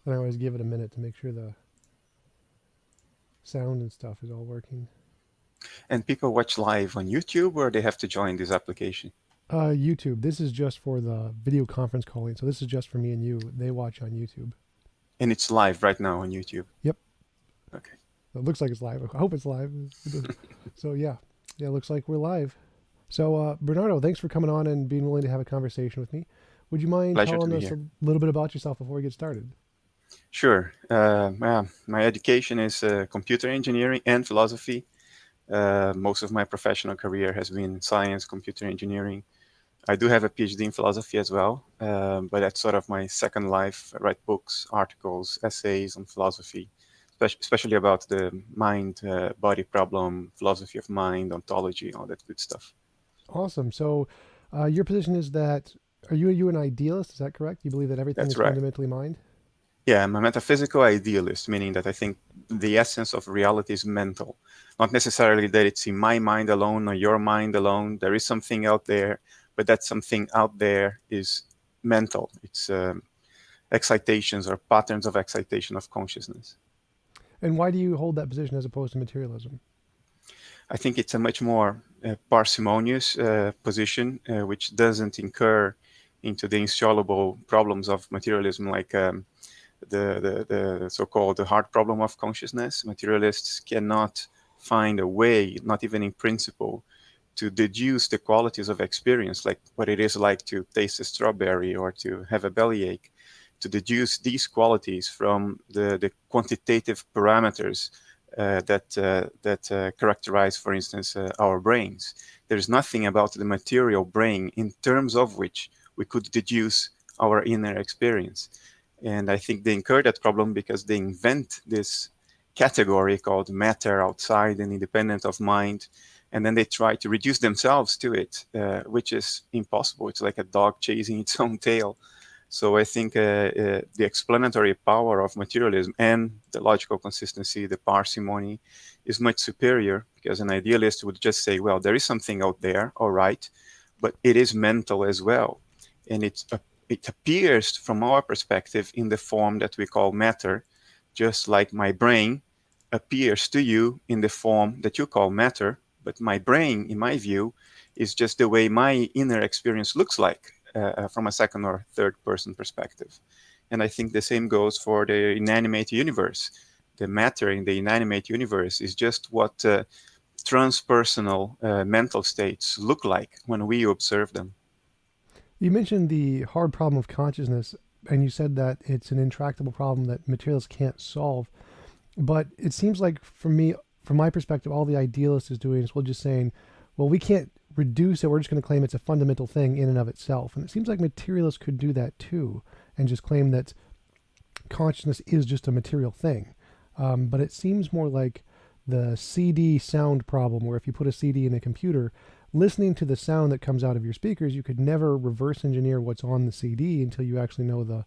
And I always give it a minute to make sure the sound and stuff is all working. And people watch live on YouTube, or they have to join this application? YouTube. This is just for the video conference calling. So this is just for me and you. They watch on YouTube. And it's live right now on YouTube. Yep. Okay. It looks like it's live. I hope it's live. So yeah. Yeah, it looks like we're live. So Bernardo, thanks for coming on and being willing to have a conversation with me. Would you mind Pleasure to telling be us here. a little bit about yourself before we get started? Sure. My education is computer engineering and philosophy. Most of my professional career has been in science, computer engineering. I do have a PhD in philosophy as well, but that's sort of my second life. I write books, articles, essays on philosophy, especially about the mind body problem, philosophy of mind, ontology, all that good stuff. Awesome. So your position is that are you an idealist? Is that correct? You believe that everything That's is right. fundamentally mind? Yeah, I'm a metaphysical idealist, meaning that I think the essence of reality is mental. Not necessarily that it's in my mind alone or your mind alone. There is something out there, but that something out there is mental. It's excitations or patterns of excitation of consciousness. And why do you hold that position as opposed to materialism? I think it's a much more parsimonious position, which doesn't incur into the insoluble problems of materialism, like the so-called the hard problem of consciousness. Materialists cannot find a way, not even in principle, to deduce the qualities of experience, like what it is like to taste a strawberry or to have a bellyache, to deduce these qualities from the quantitative parameters that characterize, for instance, our brains. There's nothing about the material brain in terms of which we could deduce our inner experience. And I think they incur that problem because they invent this category called matter outside and independent of mind. And then they try to reduce themselves to it, which is impossible. It's like a dog chasing its own tail. So I think the explanatory power of materialism and the logical consistency, the parsimony, is much superior because an idealist would just say, well, there is something out there, all right, but it is mental as well. And it appears from our perspective in the form that we call matter, just like my brain appears to you in the form that you call matter. But my brain, in my view, is just the way my inner experience looks like from a second or third person perspective. And I think the same goes for the inanimate universe. The matter in the inanimate universe is just what transpersonal mental states look like when we observe them. You mentioned the hard problem of consciousness, and you said that it's an intractable problem that materialists can't solve. But it seems like, for me, from my perspective, all the idealist is doing is well, just saying, well, we can't reduce it. We're just going to claim it's a fundamental thing in and of itself. And it seems like materialists could do that too, and just claim that consciousness is just a material thing. But it seems more like the CD sound problem, where if you put a CD in a computer, listening to the sound that comes out of your speakers, you could never reverse engineer what's on the CD until you actually know the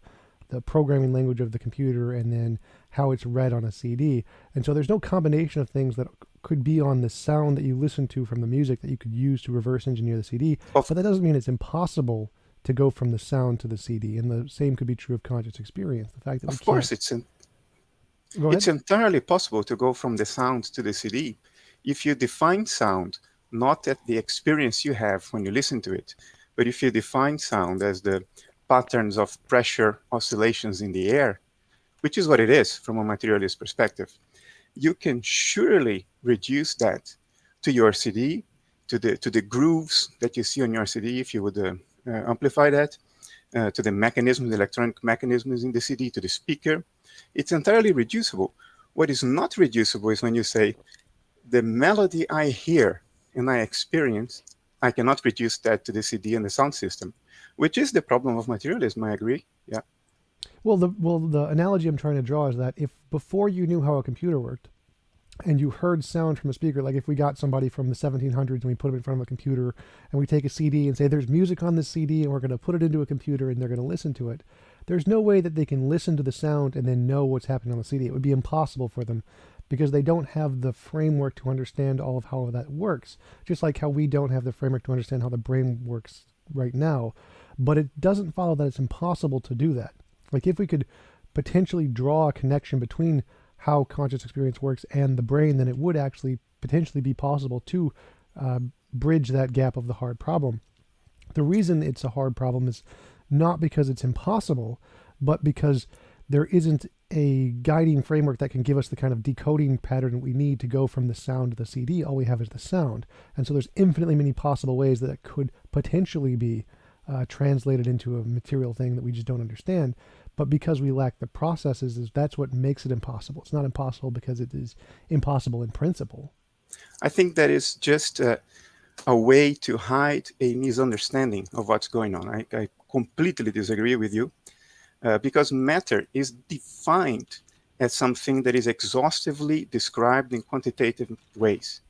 programming language of the computer and then how it's read on a CD. And so there's no combination of things that could be on the sound that you listen to from the music that you could use to reverse engineer the CD. Of But that doesn't mean it's impossible to go from the sound to the CD. And the same could be true of conscious experience. The fact that we of course, can't. Go ahead. it's entirely possible to go from the sound to the CD if you define sound not at the experience you have when you listen to it, but if you define sound as the patterns of pressure oscillations in the air, which is what it is from a materialist perspective, you can surely reduce that to your CD, to the grooves that you see on your CD, if you would amplify that, to the mechanisms, the electronic mechanisms in the CD, to the speaker. It's entirely reducible. What is not reducible is when you say, the melody I hear and I experience, I cannot reduce that to the CD and the sound system, which is the problem of materialism. I agree. Yeah. Well, the analogy I'm trying to draw is that if before you knew how a computer worked, and you heard sound from a speaker, like if we got somebody from the 1700s and we put them in front of a computer and we take a CD and say there's music on this CD and we're going to put it into a computer and they're going to listen to it, there's no way that they can listen to the sound and then know what's happening on the CD. It would be impossible for them because they don't have the framework to understand all of how that works, just like how we don't have the framework to understand how the brain works right now. But it doesn't follow that it's impossible to do that. Like if we could potentially draw a connection between how conscious experience works and the brain, then it would actually potentially be possible to uh, bridge that gap of the hard problem. The reason it's a hard problem is not because it's impossible, but because there isn't a guiding framework that can give us the kind of decoding pattern we need to go from the sound to the CD. All we have is the sound. And so there's infinitely many possible ways that it could potentially be translated into a material thing that we just don't understand. But because we lack the processes, that's what makes it impossible. It's not impossible because it is impossible in principle. I think that is just a way to hide a misunderstanding of what's going on. I completely disagree with you because matter is defined as something that is exhaustively described in quantitative ways.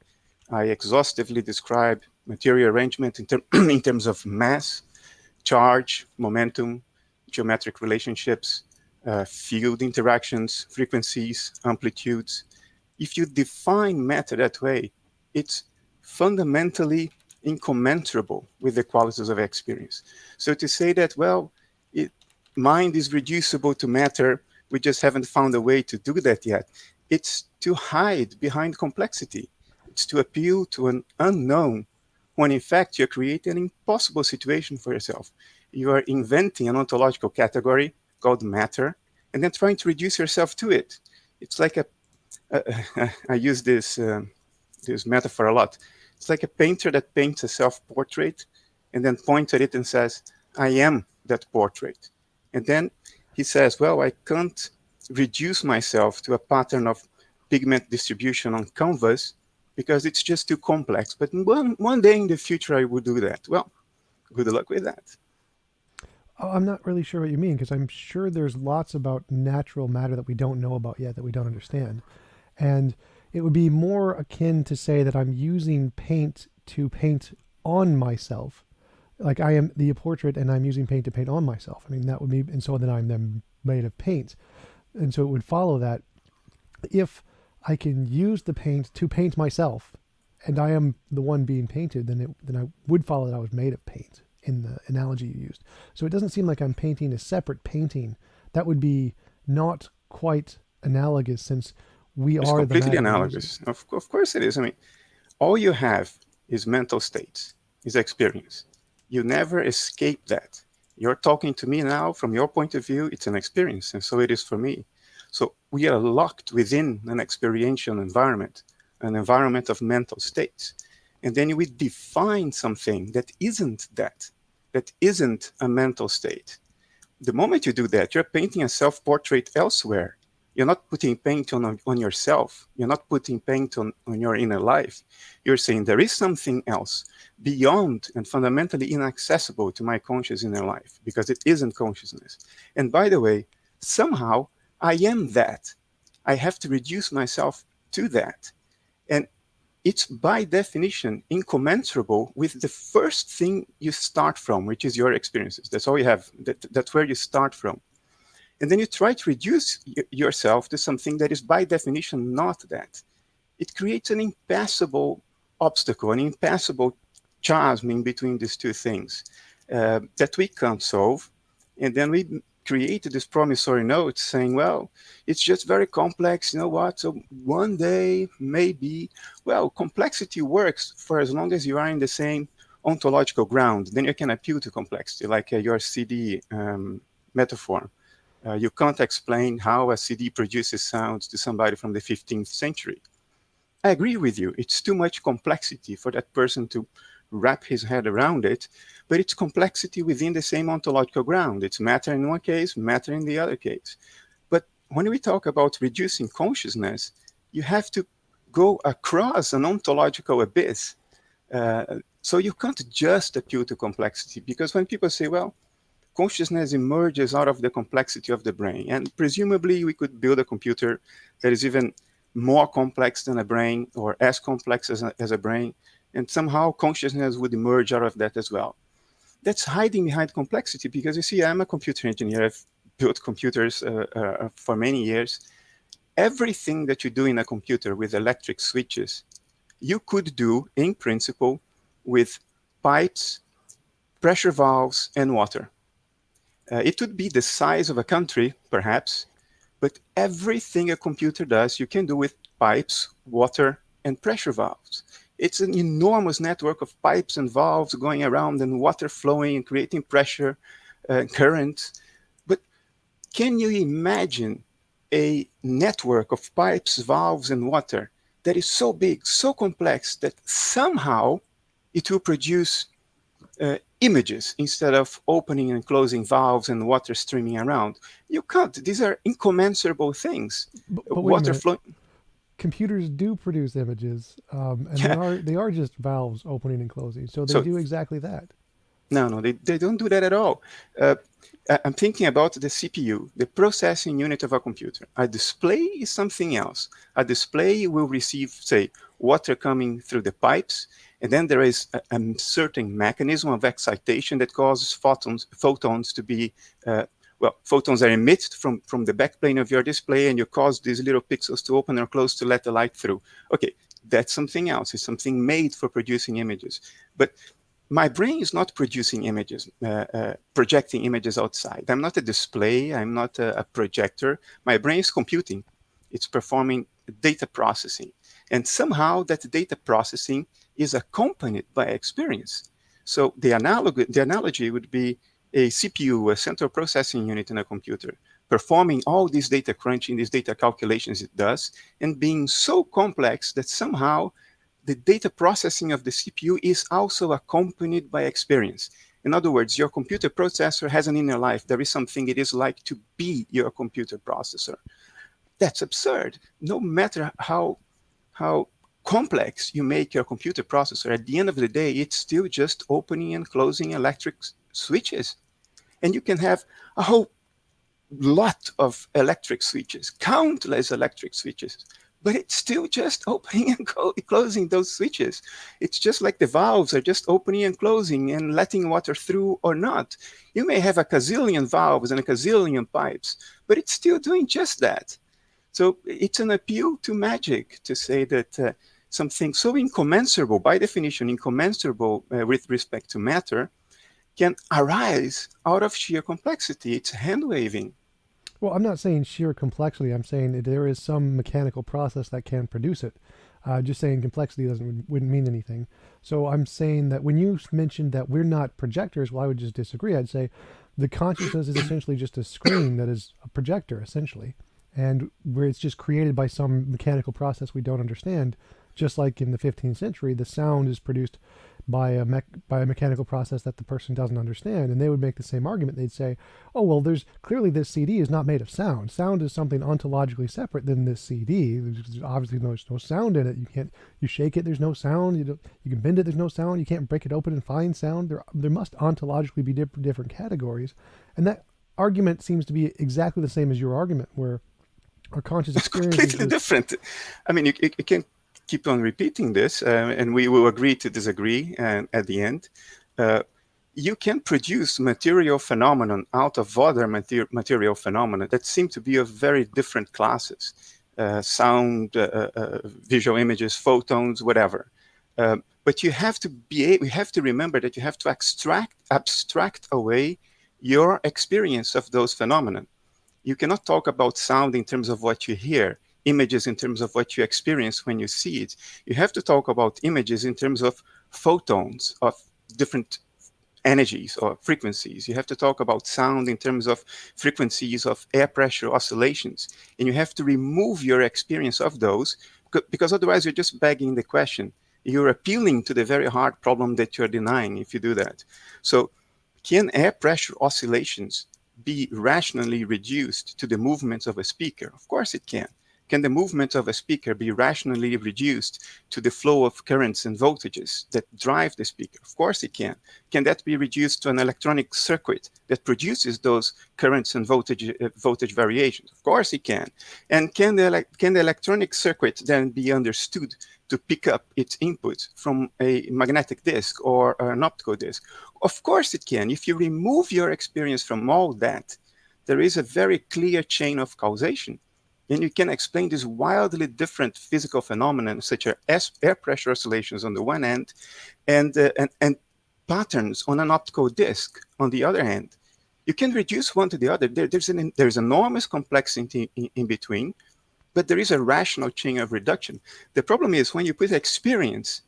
I exhaustively describe material arrangement in terms of mass, charge, momentum, geometric relationships, field interactions, frequencies, amplitudes. If you define matter that way, it's fundamentally incommensurable with the qualities of experience. So to say that, well, mind is reducible to matter, we just haven't found a way to do that yet, it's to hide behind complexity. It's to appeal to an unknown when in fact you're creating an impossible situation for yourself. You are inventing an ontological category called matter and then trying to reduce yourself to it. It's like I use this metaphor a lot. It's like a painter that paints a self-portrait and then points at it and says, I am that portrait. And then he says, well, I can't reduce myself to a pattern of pigment distribution on canvas because it's just too complex. But one day in the future, I will do that. Well, good luck with that. Oh, I'm not really sure what you mean because I'm sure there's lots about natural matter that we don't know about yet that we don't understand. And it would be more akin to say that I'm using paint to paint on myself. Like I am the portrait and I'm using paint to paint on myself. I mean, that would be, and so then I'm then made of paint. And so it would follow that if I can use the paint to paint myself and I am the one being painted, then I would follow that I was made of paint in the analogy you used. So it doesn't seem like I'm painting a separate painting. That would be not quite analogous since we It's are the completely matter we're using. analogous. Of course it is. I mean, all you have is mental states, is experience. You never escape that. You're talking to me now from your point of view, it's an experience, and so it is for me. So we are locked within an experiential environment, an environment of mental states. And then we define something that isn't that isn't a mental state. The moment you do that, you're painting a self-portrait elsewhere. You're not putting paint on yourself. You're not putting paint on your inner life. You're saying there is something else beyond and fundamentally inaccessible to my conscious inner life because it isn't consciousness. And by the way, somehow I am that. I have to reduce myself to that. And it's by definition incommensurable with the first thing you start from, which is your experiences. That's all you have. That's where you start from. And then you try to reduce yourself to something that is by definition not that. It creates an impassable obstacle, an impassable chasm in between these two things that we can't solve. And then we created this promissory note saying, well, it's just very complex. You know what? So one day, maybe, well, complexity works for as long as you are in the same ontological ground. Then you can appeal to complexity, like your CD metaphor. You can't explain how a CD produces sounds to somebody from the 15th century. I agree with you. It's too much complexity for that person to wrap his head around it, but it's complexity within the same ontological ground. It's matter in one case, matter in the other case. But when we talk about reducing consciousness, you have to go across an ontological abyss. So you can't just appeal to complexity, because when people say, well, consciousness emerges out of the complexity of the brain, and presumably we could build a computer that is even more complex than a brain, or as complex as a brain, and somehow consciousness would emerge out of that as well. That's hiding behind complexity, because you see, I'm a computer engineer. I've built computers for many years. Everything that you do in a computer with electric switches, you could do, in principle, with pipes, pressure valves, and water. It would be the size of a country, perhaps, But everything a computer does, you can do with pipes, water, and pressure valves. It's an enormous network of pipes and valves going around and water flowing and creating pressure, current. But can you imagine a network of pipes, valves, and water that is so big, so complex that somehow it will produce images instead of opening and closing valves and water streaming around? You can't. These are incommensurable things. But wait a Water minute. flowing. Computers do produce images, and Yeah. they are just valves opening and closing. So they So do exactly that. no, they don't do that at all. Uh, I'm thinking about the CPU, the processing unit of a computer. A display is something else. A display will receive, say, water coming through the pipes, and then there is a certain mechanism of excitation that causes photons to be, well, photons are emitted from the backplane of your display, and you cause these little pixels to open or close to let the light through. Okay, that's something else. It's something made for producing images. But my brain is not producing images, projecting images outside. I'm not a display. I'm not a projector. My brain is computing. It's performing data processing. And somehow that data processing is accompanied by experience. So the analogy would be a CPU, a central processing unit in a computer, performing all this data crunching, these data calculations it does, and being so complex that somehow the data processing of the CPU is also accompanied by experience. In other words, your computer processor has an inner life. There is something it is like to be your computer processor. That's absurd. No matter how complex you make your computer processor, at the end of the day, it's still just opening and closing electric switches. And you can have a whole lot of electric switches, countless electric switches, but it's still just opening and closing those switches. It's just like the valves are just opening and closing and letting water through or not. You may have a gazillion valves and a gazillion pipes, but it's still doing just that. So it's an appeal to magic to say that something so incommensurable, by definition, incommensurable with respect to matter, can arise out of sheer complexity. It's hand waving. Well, I'm not saying sheer complexity. I'm saying that there is some mechanical process that can produce it. Just saying complexity wouldn't mean anything. So I'm saying that when you mentioned that we're not projectors, well, I would just disagree. I'd say the consciousness is essentially just a screen that is a projector, essentially, and where it's just created by some mechanical process we don't understand. Just like in the 15th century, the sound is produced by by a mechanical process that the person doesn't understand, and they would make the same argument. They'd say, "Oh well, there's clearly this CD is not made of sound. Sound is something ontologically separate than this CD. There's obviously no sound in it. You shake it, there's no sound. You can bend it, there's no sound. You can't break it open and find sound. There must ontologically be different categories." And that argument seems to be exactly the same as your argument, where our conscious It's experience is completely just different. I mean, you can keep on repeating this, and we will agree to disagree at the end. Uh, you can produce material phenomenon out of other material phenomena that seem to be of very different classes. Sound, visual images, photons, whatever. But you have to remember that you have to abstract away your experience of those phenomena. You cannot talk about sound in terms of what you hear, images in terms of what you experience when you see it. You have to talk about images in terms of photons, of different energies or frequencies. You have to talk about sound in terms of frequencies of air pressure oscillations. And you have to remove your experience of those, because otherwise you're just begging the question. You're appealing to the very hard problem that you're denying if you do that. So can air pressure oscillations be rationally reduced to the movements of a speaker? Of course it can. Can the movement of a speaker be rationally reduced to the flow of currents and voltages that drive the speaker? Of course it can. Can that be reduced to an electronic circuit that produces those currents and voltage variations? Of course it can. And can the electronic circuit then be understood to pick up its input from a magnetic disk or an optical disk? Of course it can. If you remove your experience from all that, there is a very clear chain of causation. And you can explain these wildly different physical phenomena, such as air pressure oscillations on the one hand, and patterns on an optical disc on the other hand. You can reduce one to the other. There's enormous complexity in between, but there is a rational chain of reduction. The problem is when you put experience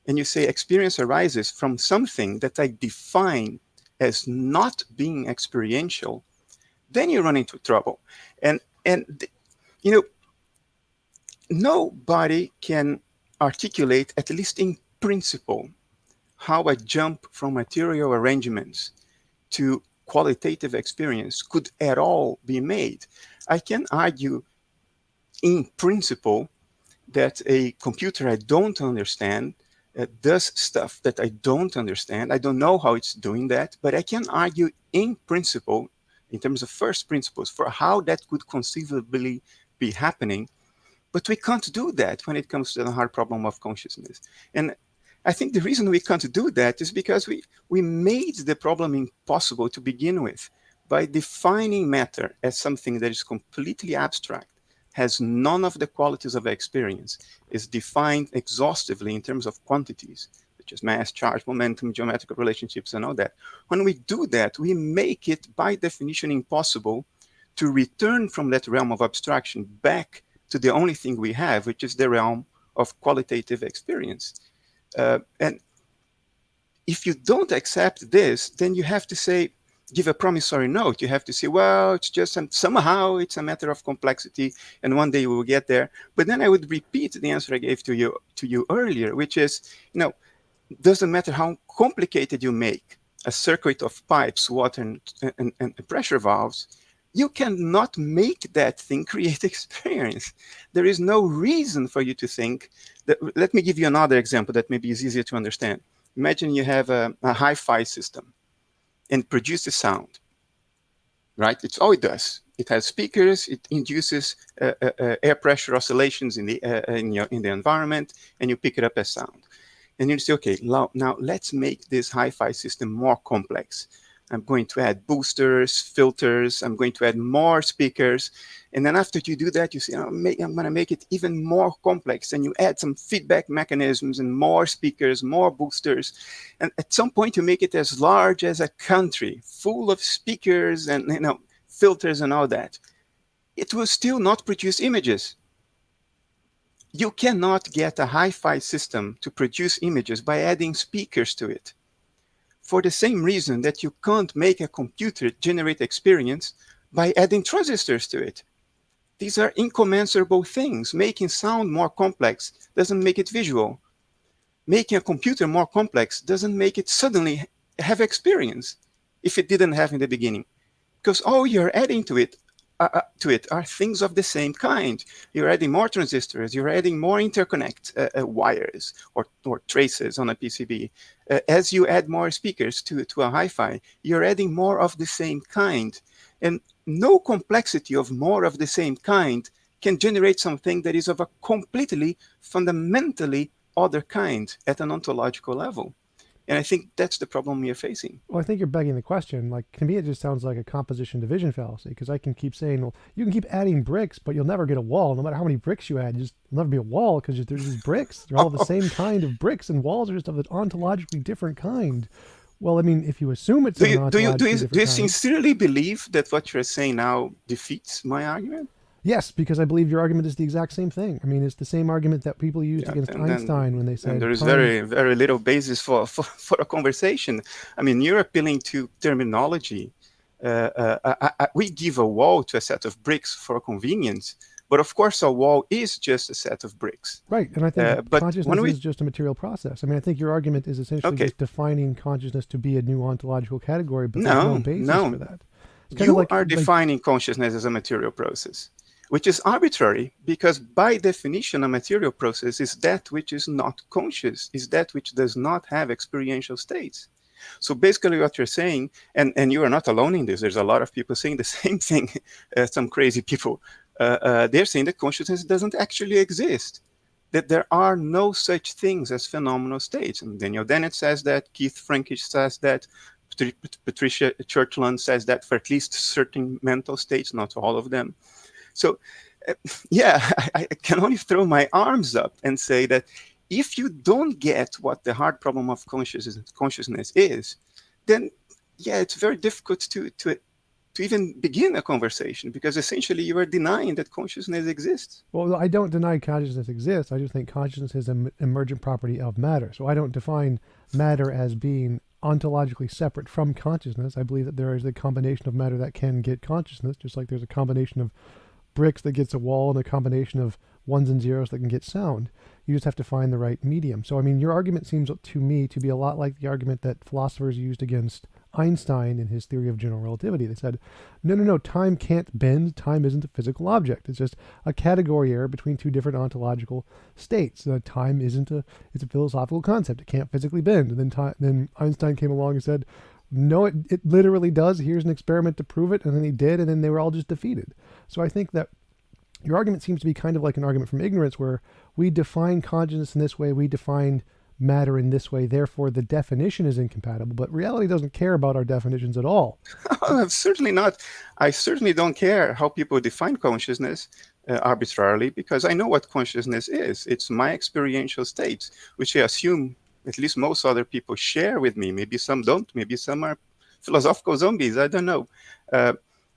and you say experience arises from something that I define as not being experiential, then you run into trouble. And you know, nobody can articulate, at least in principle, how a jump from material arrangements to qualitative experience could at all be made. I can argue in principle that a computer I don't understand does stuff that I don't understand. I don't know how it's doing that, but I can argue in principle, in terms of first principles, for how that could conceivably be happening. But we can't do that when it comes to the hard problem of consciousness. And I think the reason we can't do that is because we made the problem impossible to begin with by defining matter as something that is completely abstract, has none of the qualities of experience, is defined exhaustively in terms of quantities, such as mass, charge, momentum, geometrical relationships, and all that. When we do that, we make it by definition impossible to return from that realm of abstraction back to the only thing we have, which is the realm of qualitative experience. And if you don't accept this, then you have to say, give a promissory note. You have to say, well, it's just somehow it's a matter of complexity, and one day we will get there. But then I would repeat the answer I gave to you earlier, which is, doesn't matter how complicated you make a circuit of pipes, water, and pressure valves, you cannot make that thing create experience. There is no reason for you to think that. Let me give you another example that maybe is easier to understand. Imagine you have a hi-fi system and produces sound, right? It's all it does. It has speakers. It induces air pressure oscillations in the environment, and you pick it up as sound. And you say, okay, now let's make this hi-fi system more complex. I'm going to add boosters, filters. I'm going to add more speakers. And then after you do that, you say, I'm going to make it even more complex. And you add some feedback mechanisms and more speakers, more boosters. And at some point, you make it as large as a country, full of speakers and filters and all that. It will still not produce images. You cannot get a hi-fi system to produce images by adding speakers to it. For the same reason that you can't make a computer generate experience by adding transistors to it. These are incommensurable things. Making sound more complex doesn't make it visual. Making a computer more complex doesn't make it suddenly have experience if it didn't have in the beginning. Because all you're adding to it are things of the same kind. You're adding more transistors, you're adding more interconnect wires or traces on a PCB. As you add more speakers to a hi-fi, you're adding more of the same kind. And no complexity of more of the same kind can generate something that is of a completely, fundamentally other kind at an ontological level. And I think that's the problem we are facing. Well, I think you're begging the question. Like, to me, it just sounds like a composition division fallacy, because I can keep saying, well, you can keep adding bricks, but you'll never get a wall. No matter how many bricks you add, there'll never be a wall because there's just bricks. They're all the same kind of bricks, and walls are just of an ontologically different kind. Well, I mean, if you assume it's an ontologically different kind. Do you sincerely believe that what you're saying now defeats my argument? Yes, because I believe your argument is the exact same thing. I mean, it's the same argument that people used against Einstein when they said... And there is very, very little basis for a conversation. I mean, you're appealing to terminology. We give a wall to a set of bricks for convenience, but of course a wall is just a set of bricks. Right, and I think consciousness is just a material process. I mean, I think your argument is essentially just defining consciousness to be a new ontological category, but there's no basis for that. You are defining consciousness as a material process, which is arbitrary, because by definition, a material process is that which is not conscious, is that which does not have experiential states. So basically what you're saying, and you are not alone in this, there's a lot of people saying the same thing, some crazy people, they're saying that consciousness doesn't actually exist, that there are no such things as phenomenal states. And Daniel Dennett says that, Keith Frankish says that, Patricia Churchland says that for at least certain mental states, not all of them. So, I can only throw my arms up and say that if you don't get what the hard problem of consciousness is, then yeah, it's very difficult to even begin a conversation, because essentially you are denying that consciousness exists. Well, I don't deny consciousness exists. I just think consciousness is an emergent property of matter. So I don't define matter as being ontologically separate from consciousness. I believe that there is a combination of matter that can get consciousness, just like there's a combination of bricks that gets a wall and a combination of ones and zeros that can get sound. You just have to find the right medium. So, I mean, your argument seems to me to be a lot like the argument that philosophers used against Einstein in his theory of general relativity. They said, no, time can't bend. Time isn't a physical object. It's just a category error between two different ontological states. Time isn't it's a philosophical concept. It can't physically bend. And then Einstein came along and said, no, it literally does. Here's an experiment to prove it. And then he did, and then they were all just defeated. So I think that your argument seems to be kind of like an argument from ignorance, where we define consciousness in this way, we define matter in this way, therefore the definition is incompatible. But reality doesn't care about our definitions at all. Certainly not. I certainly don't care how people define consciousness arbitrarily, because I know what consciousness is. It's my experiential states, which I assume at least most other people share with me. Maybe some don't. Maybe some are philosophical zombies. I don't know.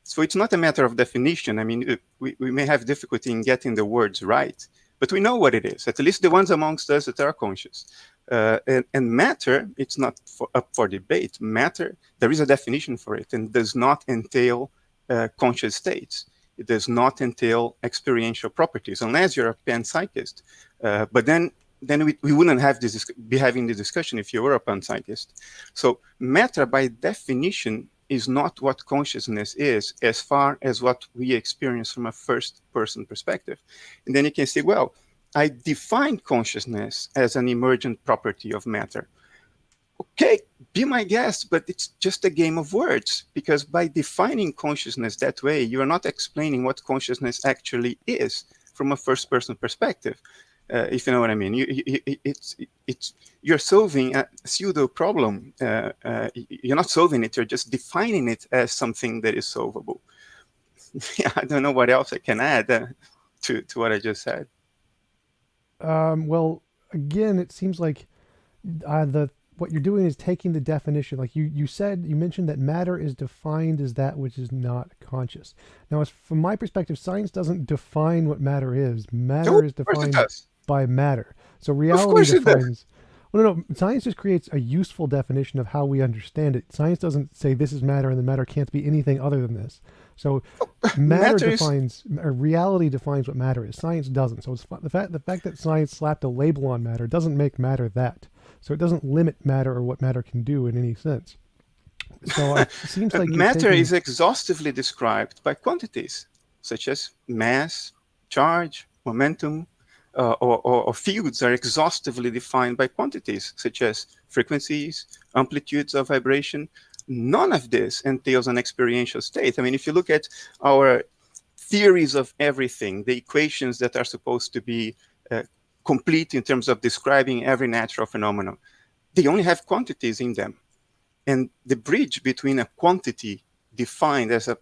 So it's not a matter of definition. I mean, we may have difficulty in getting the words right, but we know what it is, at least the ones amongst us that are conscious. And matter, it's not up for debate. Matter, there is a definition for it, and does not entail conscious states. It does not entail experiential properties, unless you're a panpsychist. But then we wouldn't be having this discussion if you were a panpsychist. So matter, by definition, is not what consciousness is, as far as what we experience from a first-person perspective. And then you can say, well, I define consciousness as an emergent property of matter. Okay, be my guest, but it's just a game of words, because by defining consciousness that way, you are not explaining what consciousness actually is from a first-person perspective. If you know what I mean. You're solving a pseudo problem. You're not solving it, you're just defining it as something that is solvable. Yeah, I don't know what else I can add to what I just said. Well, again, it seems like what you're doing is taking the definition. Like you mentioned that matter is defined as that which is not conscious. Now, as from my perspective, science doesn't define what matter is. Matter is defined by matter. So reality defines. Well, no, science just creates a useful definition of how we understand it. Science doesn't say this is matter and the matter can't be anything other than this. So reality defines what matter is. Science doesn't. So it's the fact that science slapped a label on matter doesn't make matter that. So it doesn't limit matter or what matter can do in any sense. So it seems like matter is exhaustively described by quantities such as mass, charge, momentum, or fields are exhaustively defined by quantities such as frequencies, amplitudes of vibration. None of this entails an experiential state. I mean, if you look at our theories of everything, the equations that are supposed to be complete in terms of describing every natural phenomenon, they only have quantities in them. And the bridge between a quantity defined as a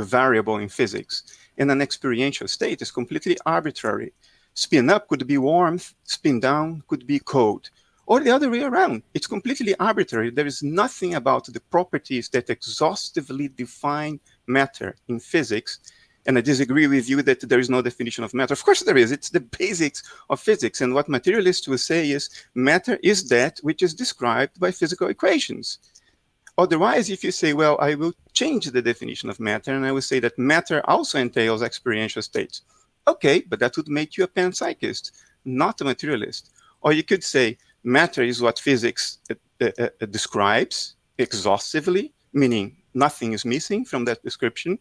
variable in physics and an experiential state is completely arbitrary. Spin up could be warmth, spin down could be cold, or the other way around. It's completely arbitrary. There is nothing about the properties that exhaustively define matter in physics. And I disagree with you that there is no definition of matter. Of course there is. It's the basics of physics. And what materialists will say is matter is that which is described by physical equations. Otherwise, if you say, well, I will change the definition of matter, and I will say that matter also entails experiential states. Okay, but that would make you a panpsychist, not a materialist. Or you could say matter is what physics describes exhaustively, meaning nothing is missing from that description.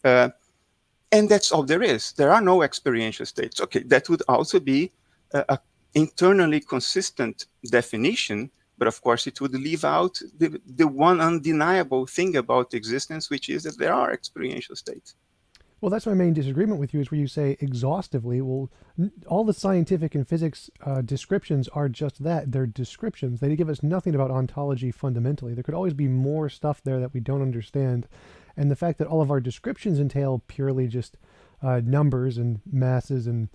And that's all there is. There are no experiential states. Okay, that would also be an internally consistent definition, but of course it would leave out the one undeniable thing about existence, which is that there are experiential states. Well, that's my main disagreement with you, is where you say exhaustively. Well, all the scientific and physics descriptions are just that. They're descriptions. They give us nothing about ontology fundamentally. There could always be more stuff there that we don't understand. And the fact that all of our descriptions entail purely just numbers and masses and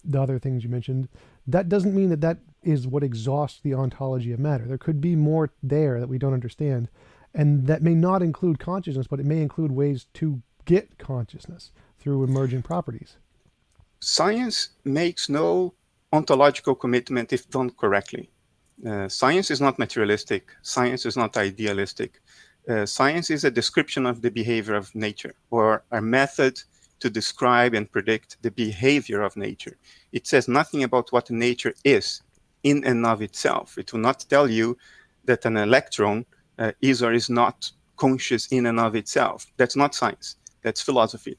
the other things you mentioned, that doesn't mean that is what exhausts the ontology of matter. There could be more there that we don't understand, and that may not include consciousness, but it may include ways to get consciousness through emerging properties. Science makes no ontological commitment if done correctly. Science is not materialistic. Science is not idealistic. Science is a description of the behavior of nature, or a method to describe and predict the behavior of nature. It says nothing about what nature is in and of itself. It will not tell you that an electron is or is not conscious in and of itself. That's not science. That's philosophy.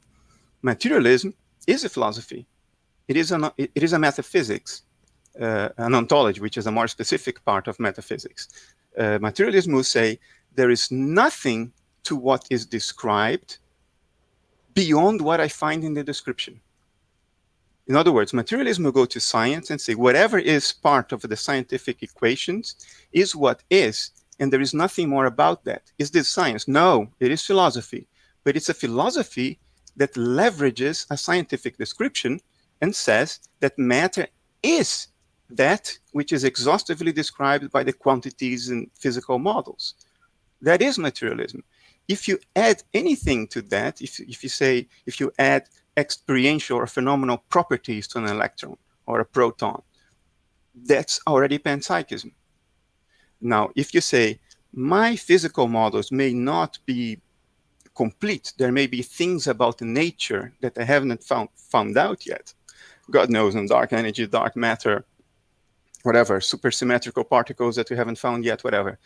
Materialism is a philosophy. It is a metaphysics, an ontology, which is a more specific part of metaphysics. Materialism will say there is nothing to what is described beyond what I find in the description. In other words, materialism will go to science and say whatever is part of the scientific equations is what is, and there is nothing more about that. Is this science? No, it is philosophy. But it's a philosophy that leverages a scientific description and says that matter is that which is exhaustively described by the quantities and physical models. That is materialism. If you add anything to that, if you add experiential or phenomenal properties to an electron or a proton, that's already panpsychism. Now, if you say, my physical models may not be complete, there may be things about nature that I haven't found out yet. God knows, in dark energy, dark matter, whatever, supersymmetrical particles that we haven't found yet, whatever.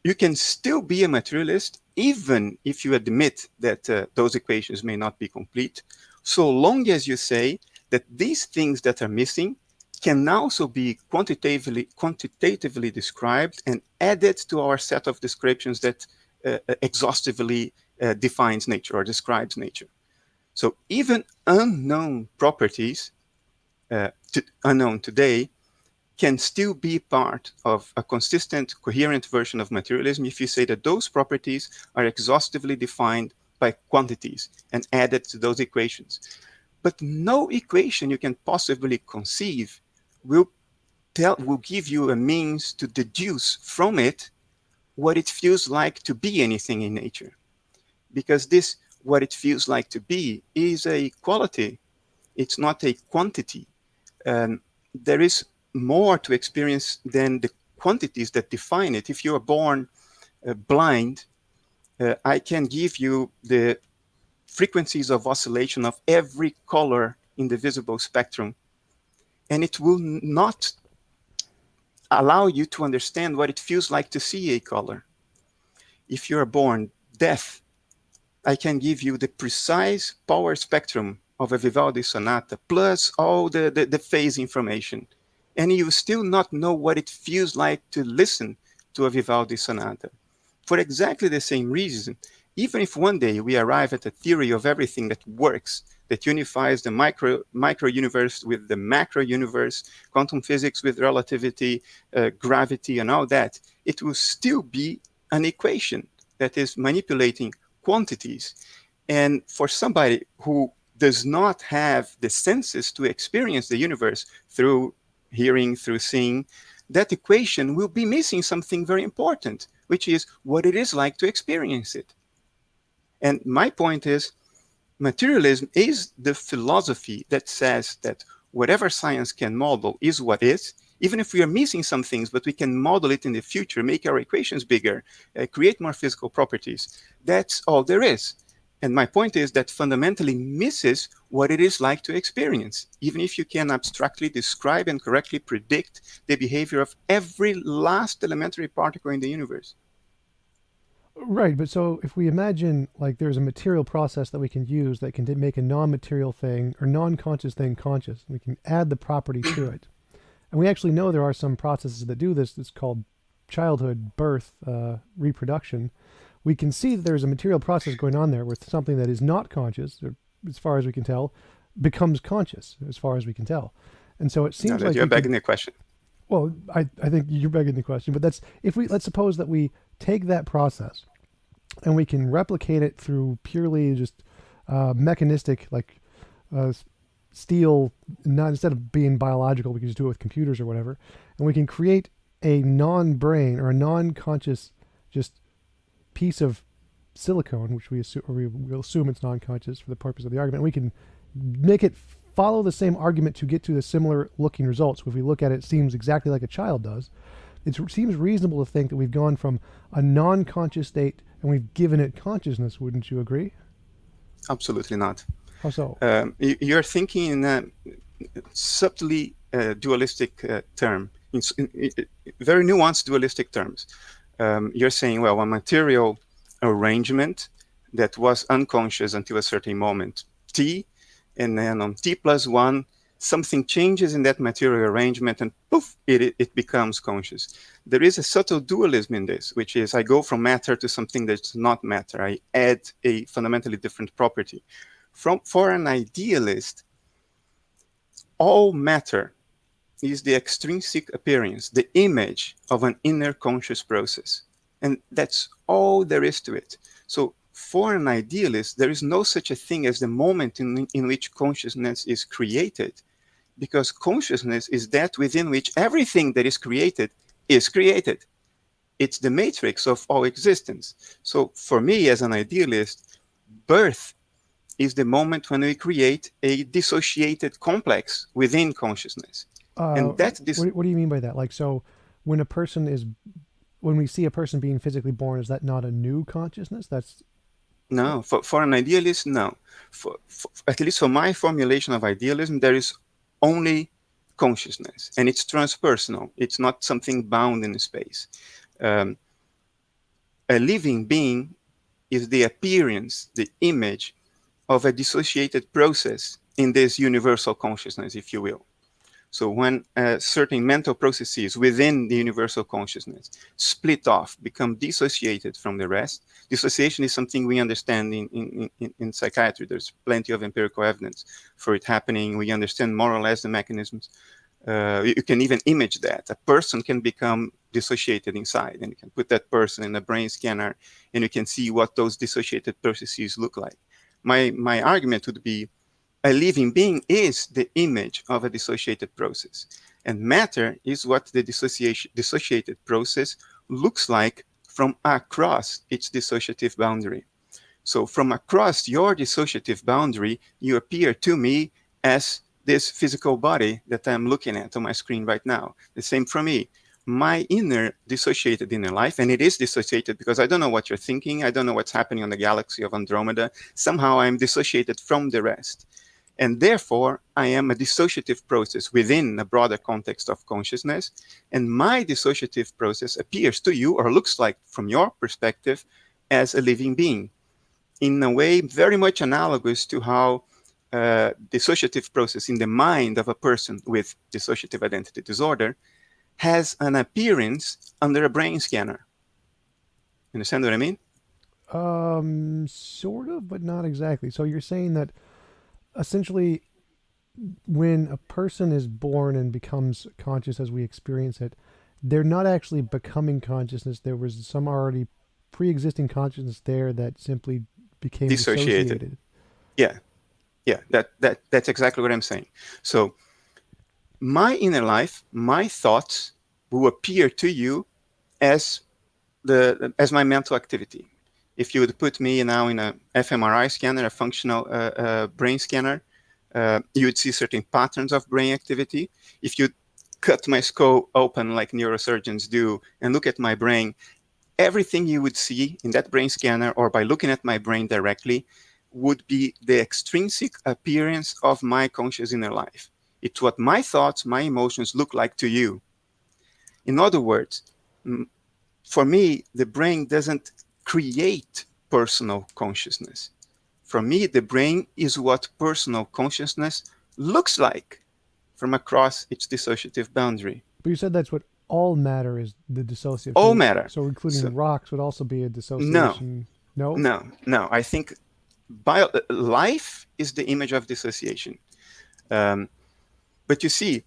You can still be a materialist even if you admit that those equations may not be complete, so long as you say that these things that are missing can also be quantitatively described and added to our set of descriptions that exhaustively defines nature or describes nature. So even unknown properties, unknown today, can still be part of a consistent, coherent version of materialism if you say that those properties are exhaustively defined by quantities and added to those equations. But no equation you can possibly conceive will give you a means to deduce from it what it feels like to be anything in nature. Because this, what it feels like to be, is a quality. It's not a quantity. There is more to experience than the quantities that define it. If you are born blind, I can give you the frequencies of oscillation of every color in the visible spectrum, and it will not allow you to understand what it feels like to see a color. If you are born deaf, I can give you the precise power spectrum of a Vivaldi sonata plus all the phase information, and you still not know what it feels like to listen to a Vivaldi sonata. For exactly the same reason, even if one day we arrive at a theory of everything that works, that unifies the micro universe with the macro universe, quantum physics with relativity, gravity, and all that, it will still be an equation that is manipulating quantities. And for somebody who does not have the senses to experience the universe through hearing, through seeing, that equation will be missing something very important, which is what it is like to experience it. And my point is, materialism is the philosophy that says that whatever science can model is what is, even if we are missing some things, but we can model it in the future, make our equations bigger, create more physical properties. That's all there is. And my point is that fundamentally misses what it is like to experience, even if you can abstractly describe and correctly predict the behavior of every last elementary particle in the universe. Right, but so if we imagine like there's a material process that we can use that can make a non-material thing or non-conscious thing conscious, we can add the property to it. And we actually know there are some processes that do this. It's called childhood, birth, reproduction. We can see that there's a material process going on there with something that is not conscious, or as far as we can tell, becomes conscious, as far as we can tell. And so it seems like you're begging the question. Well, I think you're begging the question, but that's let's suppose that we take that process and we can replicate it through purely just mechanistic, like steal, not instead of being biological, we can just do it with computers or whatever, and we can create a non-brain or a non-conscious just piece of silicone, which we assume, or we will assume it's non-conscious for the purpose of the argument. We can make it follow the same argument to get to the similar looking results. If we look at it, it seems exactly like a child does. It seems reasonable to think that we've gone from a non-conscious state and we've given it consciousness. Wouldn't you agree? Absolutely not. How so? You're thinking in a subtly dualistic term, in very nuanced dualistic terms. You're saying, well, a material arrangement that was unconscious until a certain moment, T, and then on T plus 1, something changes in that material arrangement and poof, it becomes conscious. There is a subtle dualism in this, which is I go from matter to something that's not matter. I add a fundamentally different property. For an idealist, all matter is the extrinsic appearance, the image of an inner conscious process. And that's all there is to it. So for an idealist, there is no such a thing as the moment in which consciousness is created, because consciousness is that within which everything that is created is created. It's the matrix of all existence. So for me, as an idealist, birth is the moment when we create a dissociated complex within consciousness. And that's this. What do you mean by that? Like, so when when we see a person being physically born, is that not a new consciousness? That's No, for an idealist, no. For at least for my formulation of idealism, there is only consciousness, and it's transpersonal. It's not something bound in space. A living being is the appearance, the image of a dissociated process in this universal consciousness, if you will. So when certain mental processes within the universal consciousness split off, become dissociated from the rest, dissociation is something we understand in psychiatry. There's plenty of empirical evidence for it happening. We understand more or less the mechanisms. You can even image that. A person can become dissociated inside, and you can put that person in a brain scanner, and you can see what those dissociated processes look like. My argument would be, a living being is the image of a dissociated process. And matter is what the dissociated process looks like from across its dissociative boundary. So from across your dissociative boundary, you appear to me as this physical body that I'm looking at on my screen right now. The same for me. My inner dissociated inner life, and it is dissociated because I don't know what you're thinking. I don't know what's happening on the galaxy of Andromeda. Somehow I'm dissociated from the rest. And therefore, I am a dissociative process within a broader context of consciousness. And my dissociative process appears to you, or looks like from your perspective, as a living being, in a way very much analogous to how dissociative process in the mind of a person with dissociative identity disorder has an appearance under a brain scanner. Understand what I mean? Sort of, but not exactly. So you're saying that essentially, when a person is born and becomes conscious as we experience it, they're not actually becoming consciousness. There was some already pre-existing consciousness there that simply became dissociated. Yeah, that's exactly what I'm saying. So my inner life, my thoughts will appear to you as my mental activity. If you would put me now in a fMRI scanner, a functional brain scanner, you would see certain patterns of brain activity. If you cut my skull open like neurosurgeons do and look at my brain, everything you would see in that brain scanner or by looking at my brain directly would be the extrinsic appearance of my conscious inner life. It's what my thoughts, my emotions look like to you. In other words, for me, the brain doesn't create personal consciousness. For me, the brain is what personal consciousness looks like from across its dissociative boundary. But you said that's what all matter is, the dissociative. All matter. So including rocks would also be a dissociation. No. I think life is the image of dissociation. But you see,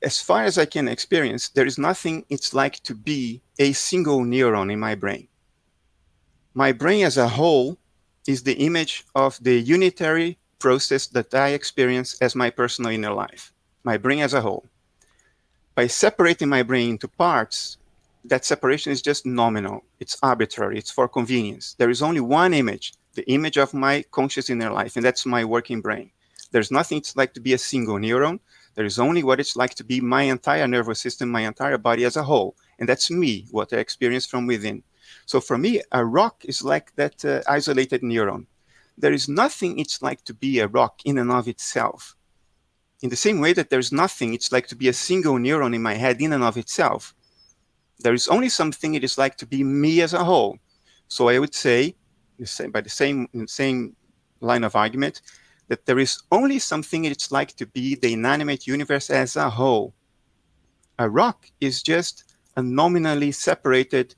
as far as I can experience, there is nothing it's like to be a single neuron in my brain. My brain as a whole is the image of the unitary process that I experience as my personal inner life, my brain as a whole. By separating my brain into parts, that separation is just nominal. It's arbitrary. It's for convenience. There is only one image, the image of my conscious inner life, and that's my working brain. There's nothing it's like to be a single neuron. There is only what it's like to be my entire nervous system, my entire body as a whole. And that's me, what I experience from within. So for me, a rock is like that isolated neuron. There is nothing it's like to be a rock in and of itself. In the same way that there's nothing it's like to be a single neuron in my head in and of itself. There is only something it is like to be me as a whole. So I would say, by the same line of argument, that there is only something it's like to be the inanimate universe as a whole. A rock is just a nominally separated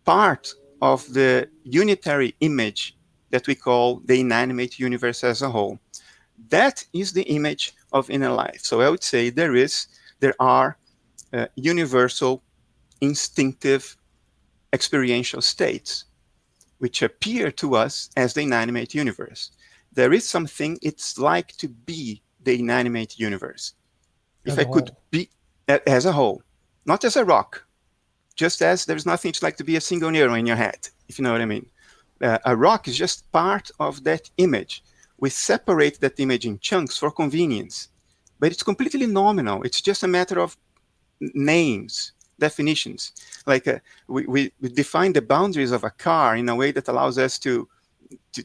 part of the unitary image that we call the inanimate universe as a whole. That is the image of inner life. So I would say there are universal, instinctive, experiential states which appear to us as the inanimate universe. There is something it's like to be the inanimate universe. If I could be as a whole, not as a rock, just as there's nothing it's like to be a single neuron in your head, if you know what I mean. A rock is just part of that image. We separate that image in chunks for convenience, but it's completely nominal. It's just a matter of names, definitions. Like we define the boundaries of a car in a way that allows us to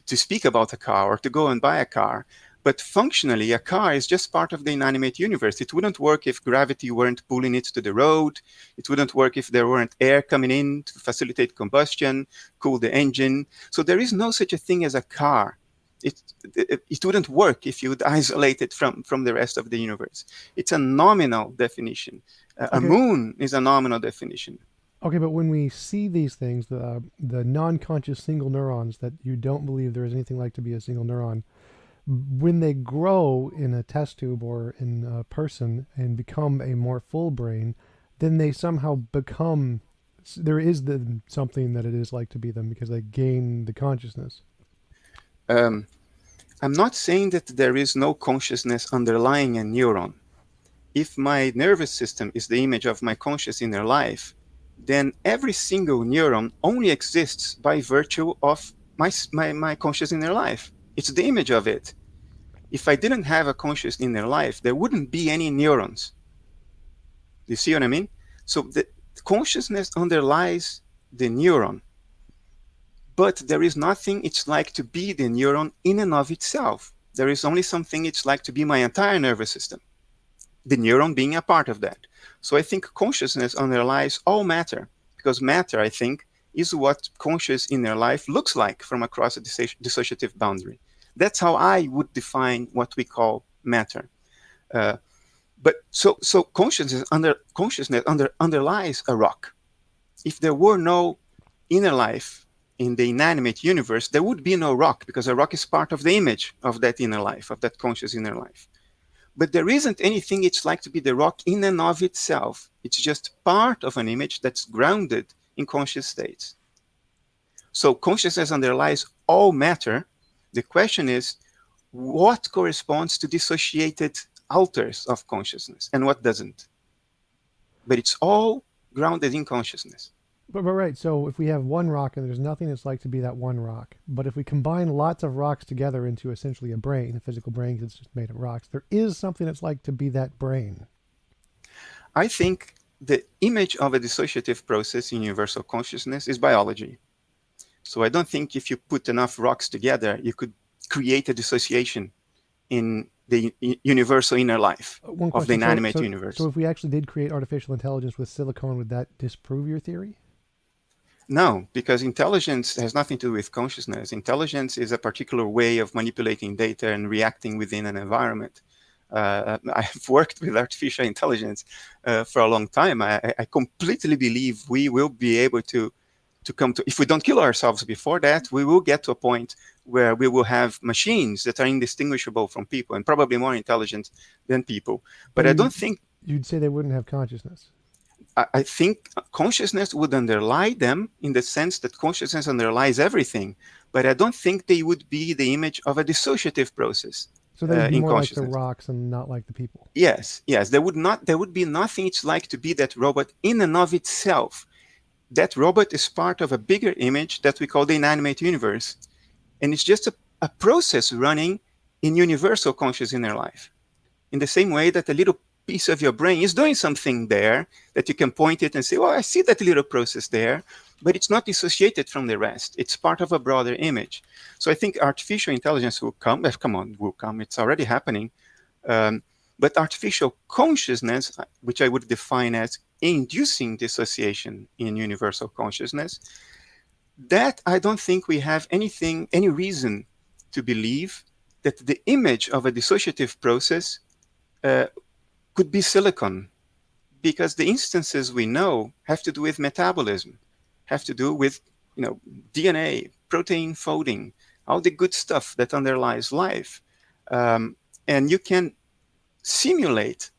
speak about a car or to go and buy a car. But functionally, a car is just part of the inanimate universe. It wouldn't work if gravity weren't pulling it to the road. It wouldn't work if there weren't air coming in to facilitate combustion, cool the engine. So there is no such a thing as a car. It wouldn't work if you would isolate it from the rest of the universe. It's a nominal definition. A moon is a nominal definition. Okay, but when we see these things, the non-conscious single neurons that you don't believe there is anything like to be a single neuron, when they grow in a test tube or in a person and become a more full brain, then they somehow become, there is something that it is like to be them because they gain the consciousness. I'm not saying that there is no consciousness underlying a neuron. If my nervous system is the image of my conscious inner life, then every single neuron only exists by virtue of my conscious inner life. It's the image of it. If I didn't have a conscious inner life, there wouldn't be any neurons. You see what I mean? So the consciousness underlies the neuron, but there is nothing it's like to be the neuron in and of itself. There is only something it's like to be my entire nervous system, the neuron being a part of that. So I think consciousness underlies all matter, because matter, I think, is what conscious inner life looks like from across a dissociative boundary. That's how I would define what we call matter. But consciousness underlies a rock. If there were no inner life in the inanimate universe, there would be no rock, because a rock is part of the image of that inner life, of that conscious inner life. But there isn't anything it's like to be the rock in and of itself. It's just part of an image that's grounded in conscious states. So consciousness underlies all matter. The question is, what corresponds to dissociated alters of consciousness and what doesn't? But it's all grounded in consciousness. But right, so if we have one rock and there's nothing that's like to be that one rock, but if we combine lots of rocks together into essentially a brain, a physical brain that's just made of rocks, there is something that's like to be that brain. I think the image of a dissociative process in universal consciousness is biology. So I don't think if you put enough rocks together, you could create a dissociation in the universal inner life of the inanimate universe. So if we actually did create artificial intelligence with silicon, would that disprove your theory? No, because intelligence has nothing to do with consciousness. Intelligence is a particular way of manipulating data and reacting within an environment. I've worked with artificial intelligence for a long time. I completely believe we will be able to come to, if we don't kill ourselves before that, we will get to a point where we will have machines that are indistinguishable from people and probably more intelligent than people. But I don't think... You'd say they wouldn't have consciousness. I think consciousness would underlie them in the sense that consciousness underlies everything, but I don't think they would be the image of a dissociative process So they would be in more like the consciousness. rocks and not like the people. Yes, yes, there would be nothing it's like to be that robot in and of itself. That robot is part of a bigger image that we call the inanimate universe. And it's just a process running in universal conscious inner life. In the same way that a little piece of your brain is doing something there that you can point it and say, well, I see that little process there, but it's not dissociated from the rest. It's part of a broader image. So I think artificial intelligence will come. Come on, will come. It's already happening. Um, but artificial consciousness, which I would define as inducing dissociation in universal consciousness, that I don't think we have any reason to believe that the image of a dissociative process uh, could be silicon, because the instances we know have to do with metabolism, have to do with DNA, protein folding, all the good stuff that underlies life, and you can simulate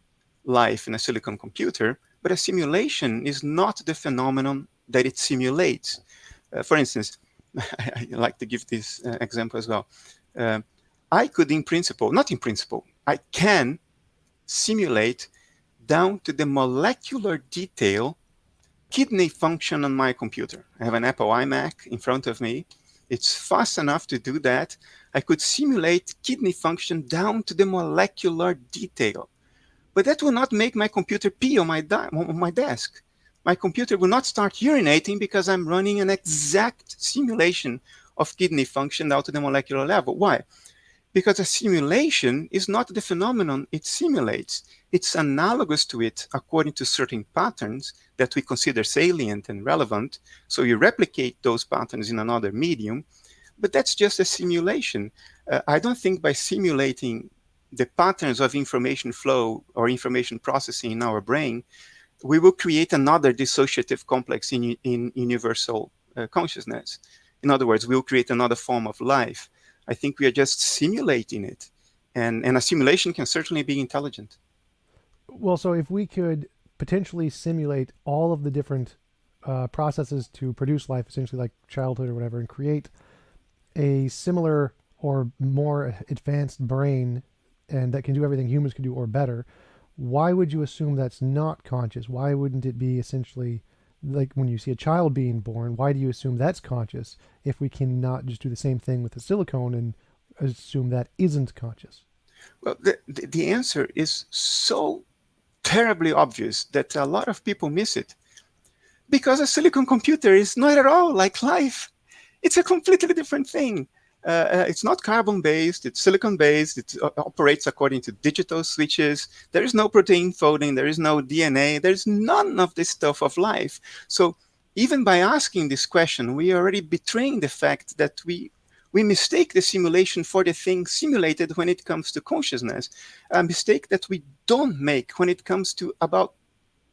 life in a silicon computer, but a simulation is not the phenomenon that it simulates. For instance, I like to give this example as well. Uh, I could, in principle, not in principle, I can simulate down to the molecular detail kidney function on my computer. I have an Apple iMac in front of me. It's fast enough to do that. I could simulate kidney function down to the molecular detail. But that will not make my computer pee on my desk. My computer will not start urinating because I'm running an exact simulation of kidney function down to the molecular level. Why? Because a simulation is not the phenomenon it simulates. It's analogous to it according to certain patterns that we consider salient and relevant. So you replicate those patterns in another medium, but that's just a simulation. I don't think by simulating the patterns of information flow or information processing in our brain, we will create another dissociative complex in universal consciousness. In other words, we'll create another form of life. I think we are just simulating it. And a simulation can certainly be intelligent. Well, so if we could potentially simulate all of the different processes to produce life, essentially like childhood or whatever, and create a similar or more advanced brain and that can do everything humans can do or better, why would you assume that's not conscious? Why wouldn't it be essentially like when you see a child being born, why do you assume that's conscious if we cannot just do the same thing with the silicone and assume that isn't conscious? Well, the answer is so terribly obvious that a lot of people miss it. Because a silicon computer is not at all like life. It's a completely different thing. It's not carbon-based, it's silicon-based, it operates according to digital switches. There is no protein folding, there is no DNA, there's none of this stuff of life. So even by asking this question, we are already betraying the fact that we mistake the simulation for the thing simulated when it comes to consciousness, a mistake that we don't make when it comes to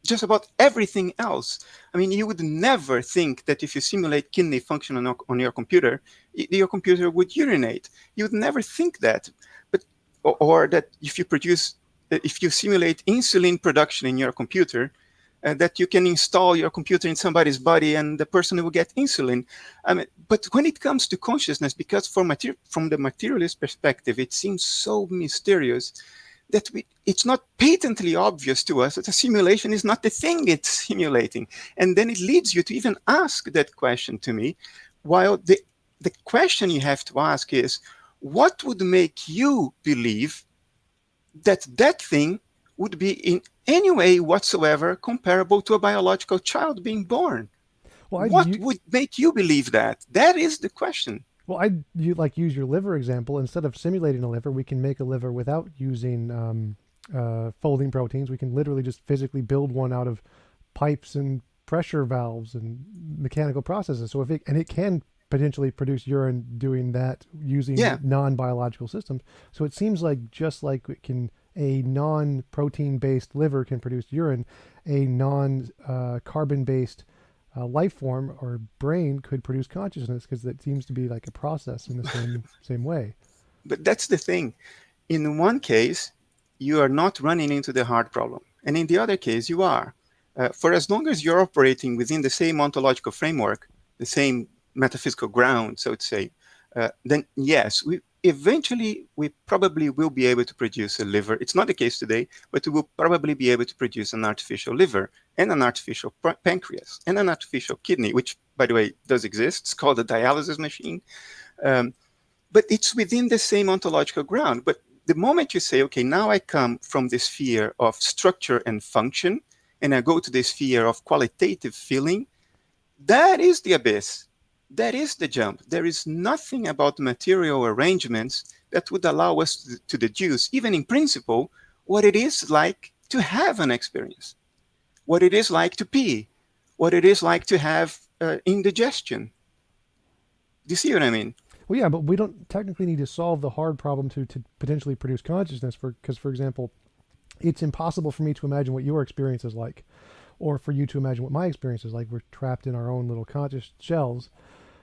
just about everything else. I mean, you would never think that if you simulate kidney function on your computer, your computer would urinate. You would never think that. But or that if you simulate insulin production in your computer, that you can install your computer in somebody's body and the person will get insulin. But when it comes to consciousness, because from the materialist perspective, it seems so mysterious that it's not patently obvious to us that a simulation is not the thing it's simulating. And then it leads you to even ask that question to me, while the question you have to ask is, what would make you believe that that thing would be in any way whatsoever comparable to a biological child being born? What would make you believe that? That is the question. Well, you like use your liver example. Instead of simulating a liver, we can make a liver without using folding proteins. We can literally just physically build one out of pipes and pressure valves and mechanical processes. So it can potentially produce urine doing that using non-biological systems. So it seems like just like a non-protein based liver can produce urine, a non-carbon based life form or brain could produce consciousness, because that seems to be like a process in the same way. But that's the thing. In one case, you are not running into the hard problem. And in the other case, you are. For as long as you're operating within the same ontological framework, the same metaphysical ground, so to say, then yes, we probably will be able to produce a liver. It's not the case today, but we will probably be able to produce an artificial liver and an artificial pancreas and an artificial kidney, which, by the way, does exist. It's called a dialysis machine. Um, but it's within the same ontological ground. But the moment you say, okay, now I come from the sphere of structure and function, and I go to the sphere of qualitative feeling, that is the abyss. That is the jump. There is nothing about material arrangements that would allow us to deduce, even in principle, what it is like to have an experience, what it is like to pee, what it is like to have indigestion. Do you see what I mean? Well, yeah, but we don't technically need to solve the hard problem to potentially produce consciousness. Because, for example, it's impossible for me to imagine what your experience is like, or for you to imagine what my experience is like. We're trapped in our own little conscious shells.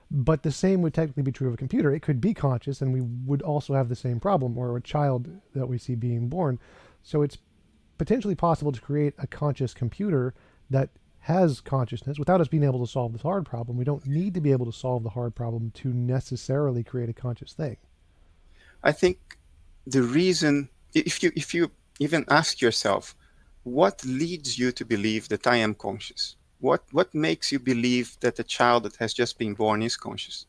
But the same would technically be true of a computer. It could be conscious, and we would also have the same problem, or a child that we see being born. So it's potentially possible to create a conscious computer that has consciousness without us being able to solve this hard problem. We don't need to be able to solve the hard problem to necessarily create a conscious thing. I think the reason, if you even ask yourself, what leads you to believe that I am conscious? What makes you believe that a child that has just been born is conscious?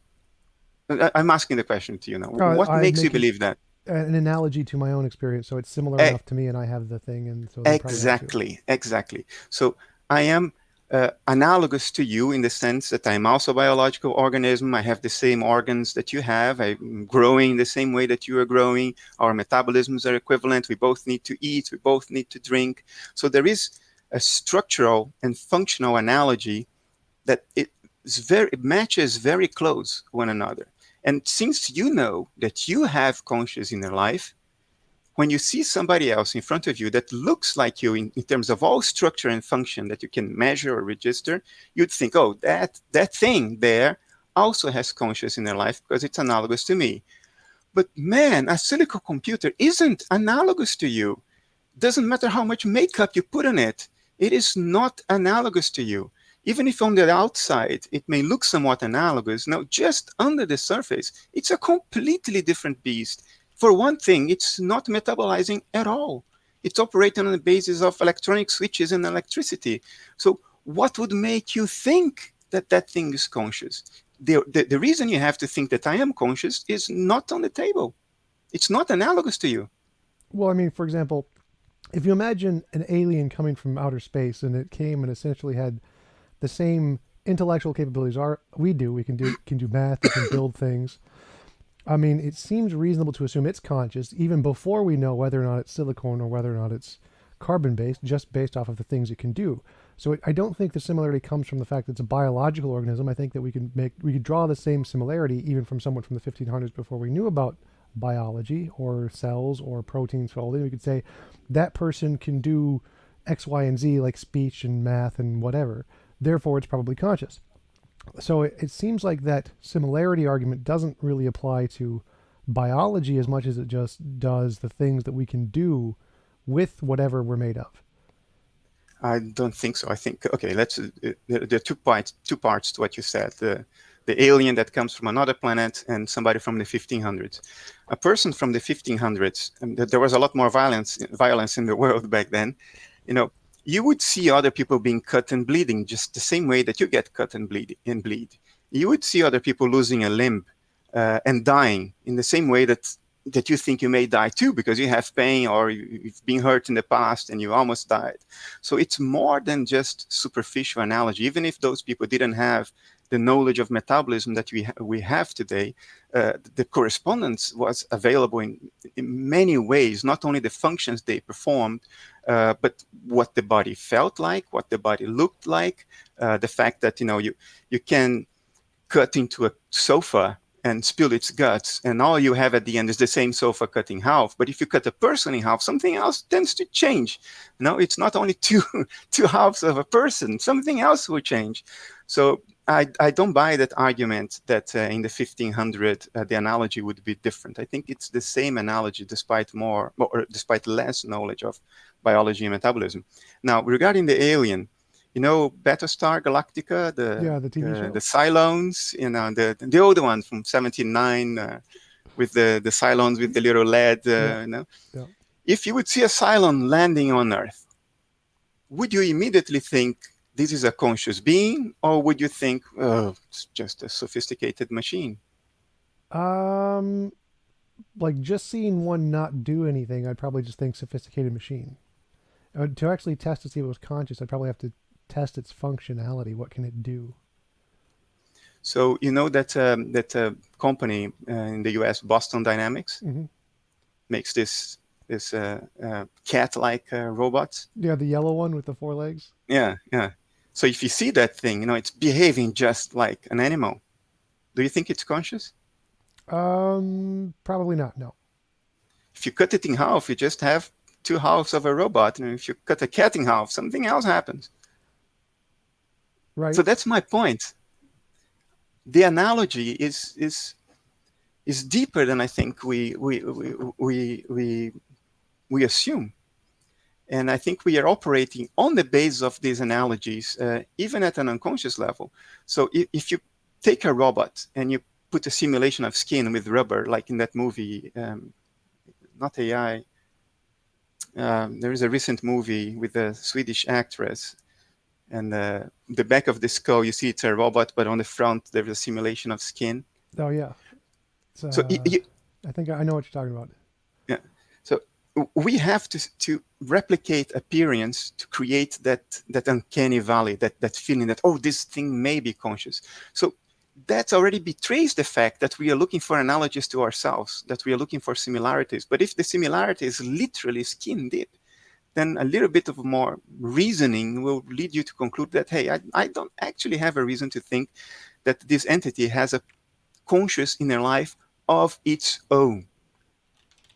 I'm asking the question to you now. What I'm makes you making believe that? an analogy to my own experience, so it's similar E- enough to me, and I have the thing, and so they probably have to. Exactly. So I am analogous to you in the sense that I'm also a biological organism. I have the same organs that you have. I'm growing the same way that you are growing. Our metabolisms are equivalent. We both need to eat. We both need to drink. So there is a structural and functional analogy that it matches very close one another. And since you know that you have conscious inner life, when you see somebody else in front of you that looks like you in terms of all structure and function that you can measure or register, you'd think, oh, that thing there also has conscious inner life because it's analogous to me. But man, a silicon computer isn't analogous to you. Doesn't matter how much makeup you put on it, it is not analogous to you. Even if on the outside it may look somewhat analogous, now just under the surface, it's a completely different beast. For one thing, it's not metabolizing at all. It's operating on the basis of electronic switches and electricity. So what would make you think that that thing is conscious? The reason you have to think that I am conscious is not on the table. It's not analogous to you. Well, I mean, for example, if you imagine an alien coming from outer space and it came and essentially had the same intellectual capabilities we do, we can do math, we can build things. I mean, it seems reasonable to assume it's conscious even before we know whether or not it's silicone or whether or not it's carbon based, just based off of the things it can do. So I don't think the similarity comes from the fact that it's a biological organism. I think that we could draw the same similarity even from someone from the 1500s before we knew about biology or cells or proteins folding. We could say that person can do X, Y, and Z like speech and math and whatever. Therefore, it's probably conscious. So it seems like that similarity argument doesn't really apply to biology as much as it just does the things that we can do with whatever we're made of. I don't think so. I think okay. There are two parts to what you said. The alien that comes from another planet and somebody from the 1500s. A person from the 1500s, and there was a lot more violence in the world back then. You know, you would see other people being cut and bleeding just the same way that you get cut and bleed. You would see other people losing a limb and dying in the same way that you think you may die too because you have pain or you've been hurt in the past and you almost died. So it's more than just superficial analogy. Even if those people didn't have the knowledge of metabolism that we have today, the correspondence was available in many ways, not only the functions they performed, but what the body felt like, what the body looked like, the fact that you can cut into a sofa and spill its guts, and all you have at the end is the same sofa cut in half. But if you cut a person in half, something else tends to change. It's not only two halves of a person, something else will change. So I don't buy that argument that in the 1500 the analogy would be different. I think it's the same analogy despite despite less knowledge of biology and metabolism. Now, regarding the alien, You know, Battlestar Galactica, Yeah, the TV the show. Cylons, you know, the older one from '79, with the Cylons with the little lead. Yeah, You know, yeah. if you would see a Cylon landing on Earth, would you immediately think this is a conscious being, or would you think, oh, it's just a sophisticated machine? Um, like just seeing one not do anything, I'd probably just think sophisticated machine. To actually test to see if it was conscious, I'd probably have to test its functionality. What can it do? So you know that company in the U.S., Boston Dynamics, Hmm. makes this cat-like robots. Yeah, the yellow one with the four legs. Yeah, yeah. So if you see that thing, you know, it's behaving just like an animal. Do you think it's conscious? Probably not. No. If you cut it in half, you just have two halves of a robot. And if you cut a cat in half, something else happens. So Right. that's my point. The analogy is deeper than I think we assume. And I think we are operating on the basis of these analogies, even at an unconscious level. So if you take a robot and you put a simulation of skin with rubber, like in that movie, not AI, there is a recent movie with a Swedish actress, and the back of the skull, you see it's a robot, but on the front, there's a simulation of skin. Oh yeah. It's So I think I know what you're talking about. yeah. So we have to replicate appearance to create that uncanny valley, that feeling that, oh, this thing may be conscious. So that already betrays the fact that we are looking for analogies to ourselves, that we are looking for similarities. But if the similarity is literally skin deep, then a little bit of more reasoning will lead you to conclude that, hey, I don't actually have a reason to think that this entity has a conscious inner life of its own.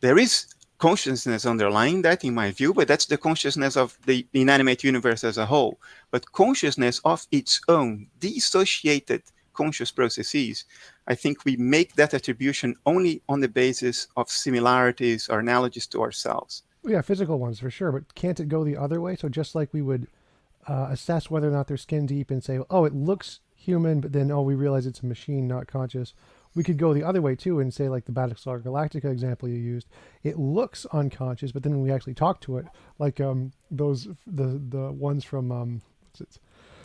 There is consciousness underlying that, in my view, but that's the consciousness of the inanimate universe as a whole. But consciousness of its own, dissociated conscious processes, I think we make that attribution only on the basis of similarities or analogies to ourselves. Yeah, physical ones for sure. But can't it go the other way? So just like we would assess whether or not they're skin deep and say, oh, it looks human, but then, oh, we realize it's a machine, not conscious. We could go the other way too and say, like the Battlestar Galactica example you used, it looks unconscious, but then when we actually talk to it, like those the ones from what's it?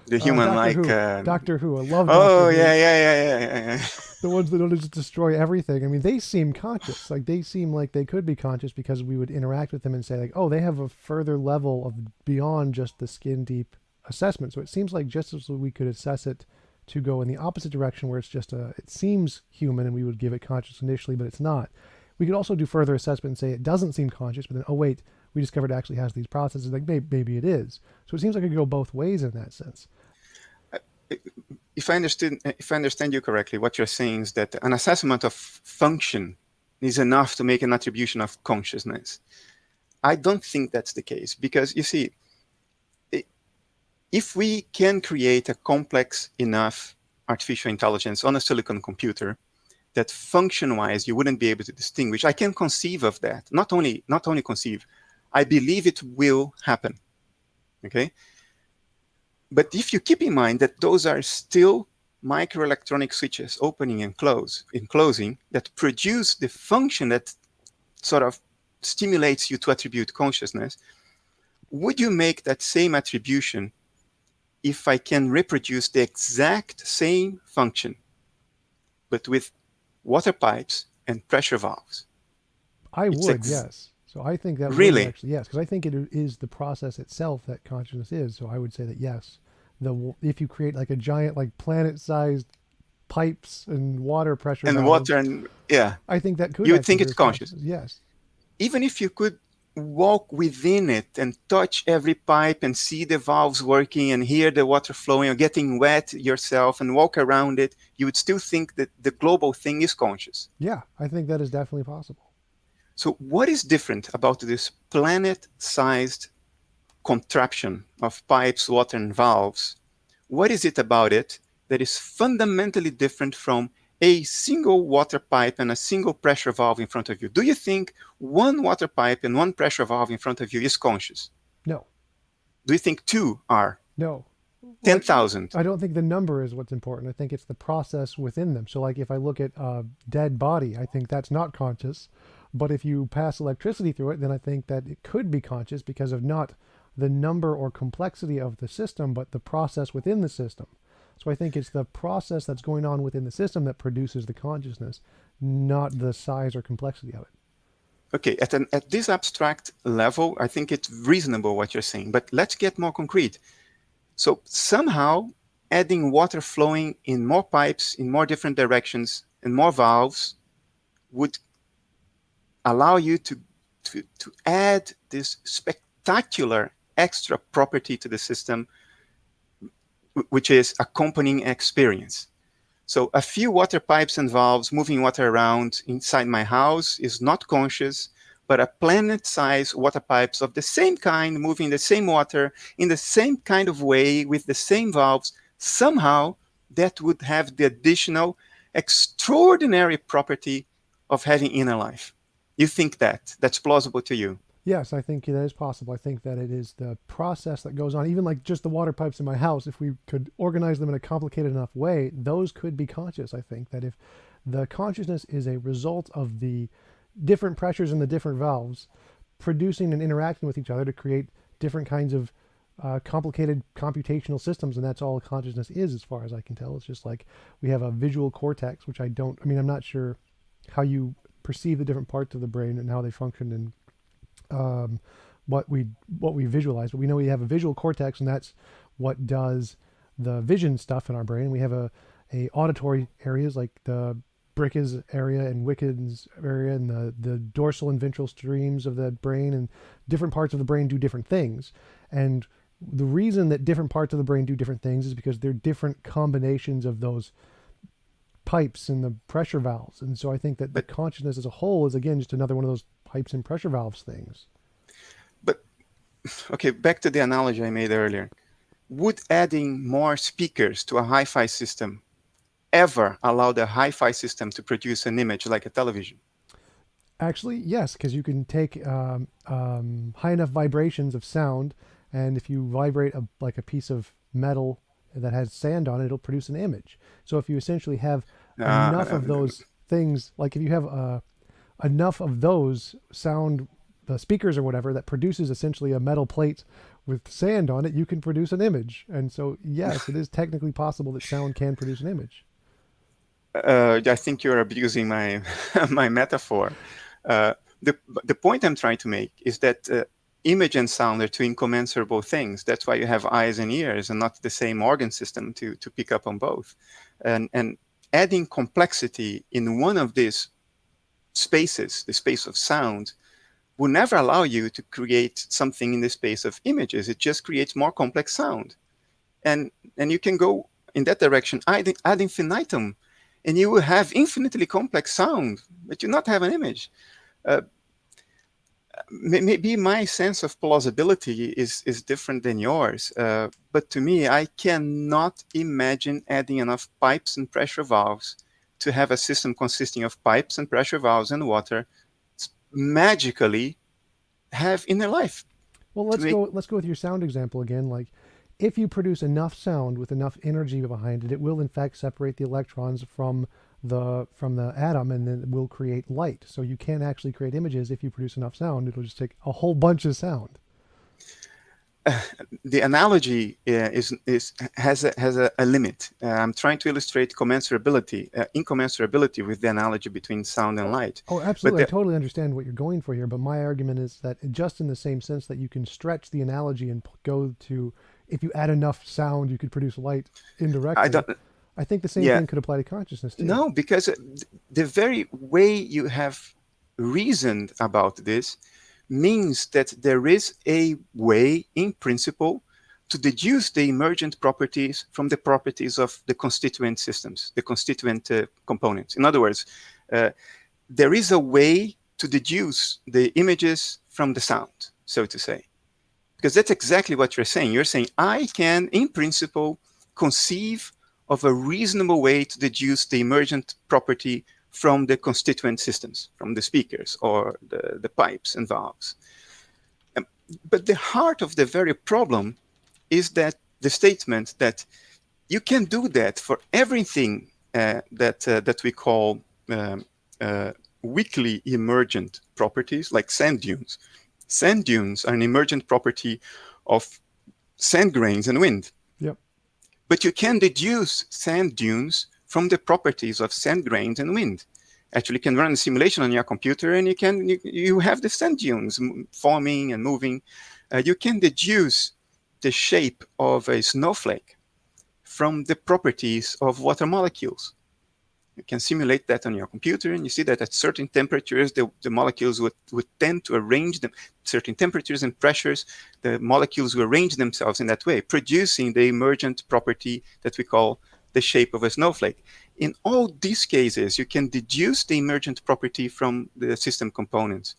The human Doctor like, Who. Doctor Who. I love Doctor oh, Who. yeah. The ones that don't just destroy everything. I mean, they seem conscious. Like they seem like they could be conscious because we would interact with them and say like, oh, they have a further level of beyond just the skin deep assessment. So it seems like just as we could assess it to go in the opposite direction where it's just it seems human and we would give it conscious initially, but it's not. We could also do further assessment and say it doesn't seem conscious, but then, oh wait, we discovered it actually has these processes. Like maybe it is. So it seems like it could go both ways in that sense. If I understand you correctly, what you're saying is that an assessment of function is enough to make an attribution of consciousness. I don't think that's the case, because you see, if we can create a complex enough artificial intelligence on a silicon computer that function-wise you wouldn't be able to distinguish, I can conceive of that. Not only conceive, I believe it will happen. Okay. But if you keep in mind that those are still microelectronic switches opening and closing that produce the function that sort of stimulates you to attribute consciousness, would you make that same attribution if I can reproduce the exact same function, but with water pipes and pressure valves? I It's would, yes. So I think that would really. actually, yes, because I think it is the process itself that consciousness is. So I would say that yes, if you create like a giant like planet-sized pipes and water pressure And valves, water, and yeah, I think that could you would actually think be it's conscious. consciousness. Yes. Even if you could walk within it and touch every pipe and see the valves working and hear the water flowing or getting wet yourself and walk around it, you would still think that the global thing is conscious. Yeah, I think that is definitely possible. So what is different about this planet-sized contraption of pipes, water, and valves? What is it about it that is fundamentally different from a single water pipe and a single pressure valve in front of you? Do you think one water pipe and one pressure valve in front of you is conscious? No, Do you think two are? no. Well, 10,000. I don't think the number is what's important. I think it's the process within them. So, like, if I look at a dead body, I think that's not conscious. But if you pass electricity through it, then I think that it could be conscious because of not the number or complexity of the system, but the process within the system. So I think it's the process that's going on within the system that produces the consciousness, not the size or complexity of it. Okay, at this abstract level, I think it's reasonable what you're saying, but let's get more concrete. So somehow adding water flowing in more pipes, in more different directions, and more valves would allow you to add this spectacular extra property to the system, which is accompanying experience. So a few water pipes and valves moving water around inside my house is not conscious, but a planet-sized water pipes of the same kind, moving the same water in the same kind of way with the same valves, somehow that would have the additional extraordinary property of having inner life. You think that's plausible to you? Yes, I think that is possible. I think that it is the process that goes on, even like just the water pipes in my house. If we could organize them in a complicated enough way, those could be conscious. I think that if the consciousness is a result of the different pressures in the different valves producing and interacting with each other to create different kinds of complicated computational systems, and that's all consciousness is, as far as I can tell. It's just like we have a visual cortex, which I'm not sure how you perceive the different parts of the brain and how they function and what we visualize, but we know we have a visual cortex, and that's what does the vision stuff in our brain. We have a auditory areas like the Broca's area and Wicked's area, and the dorsal and ventral streams of the brain, and different parts of the brain do different things. And the reason that different parts of the brain do different things is because they're different combinations of those pipes and the pressure valves. And so I think that the consciousness as a whole is, again, just another one of those pipes and pressure valves things. But okay, back to the analogy I made earlier. Would adding more speakers to a hi-fi system ever allow the hi-fi system to produce an image like a television? Actually, yes, because you can take high enough vibrations of sound, and if you vibrate like a piece of metal that has sand on it, it'll produce an image. So if you essentially have enough of those things, like if you have enough of those sound, the speakers or whatever, that produces essentially a metal plate with sand on it, you can produce an image. And so, yes, it is technically possible that sound can produce an image. I think you're abusing my my metaphor. The point I'm trying to make is that image and sound are two incommensurable things. That's why you have eyes and ears and not the same organ system to pick up on both. And adding complexity in one of these spaces, the space of sound, will never allow you to create something in the space of images. It just creates more complex sound. And you can go in that direction ad infinitum, and you will have infinitely complex sound, but you not have an image. Maybe my sense of plausibility is different than yours, but to me, I cannot imagine adding enough pipes and pressure valves to have a system consisting of pipes and pressure valves and water magically have inner life. Well, let's go with your sound example again. Like, if you produce enough sound with enough energy behind it, it will in fact separate the electrons from the atom, and then it will create light. So you can actually create images if you produce enough sound. It'll just take a whole bunch of sound. The analogy has a limit. I'm trying to illustrate incommensurability with the analogy between sound and light. Oh, absolutely. I totally understand what you're going for here, but my argument is that just in the same sense that you can stretch the analogy and go to, if you add enough sound, you could produce light indirectly. I think the same thing could apply to consciousness too. No, because the very way you have reasoned about this means that there is a way, in principle, to deduce the emergent properties from the properties of the constituent systems, the constituent components. In other words, there is a way to deduce the images from the sound, so to say. Because that's exactly what you're saying. You're saying, I can, in principle, conceive of a reasonable way to deduce the emergent property from the constituent systems, from the speakers or the pipes and valves. But the heart of the very problem is that the statement that you can do that for everything that we call um, uh, weakly emergent properties, like sand dunes. Sand dunes are an emergent property of sand grains and wind. Yep. But you can deduce sand dunes from the properties of sand grains and wind. Actually, you can run a simulation on your computer, and you have the sand dunes forming and moving. You can deduce the shape of a snowflake from the properties of water molecules. You can simulate that on your computer, and you see that at certain temperatures, the molecules would tend to arrange them. Certain temperatures and pressures, the molecules will arrange themselves in that way, producing the emergent property that we call the shape of a snowflake. In all these cases, you can deduce the emergent property from the system components.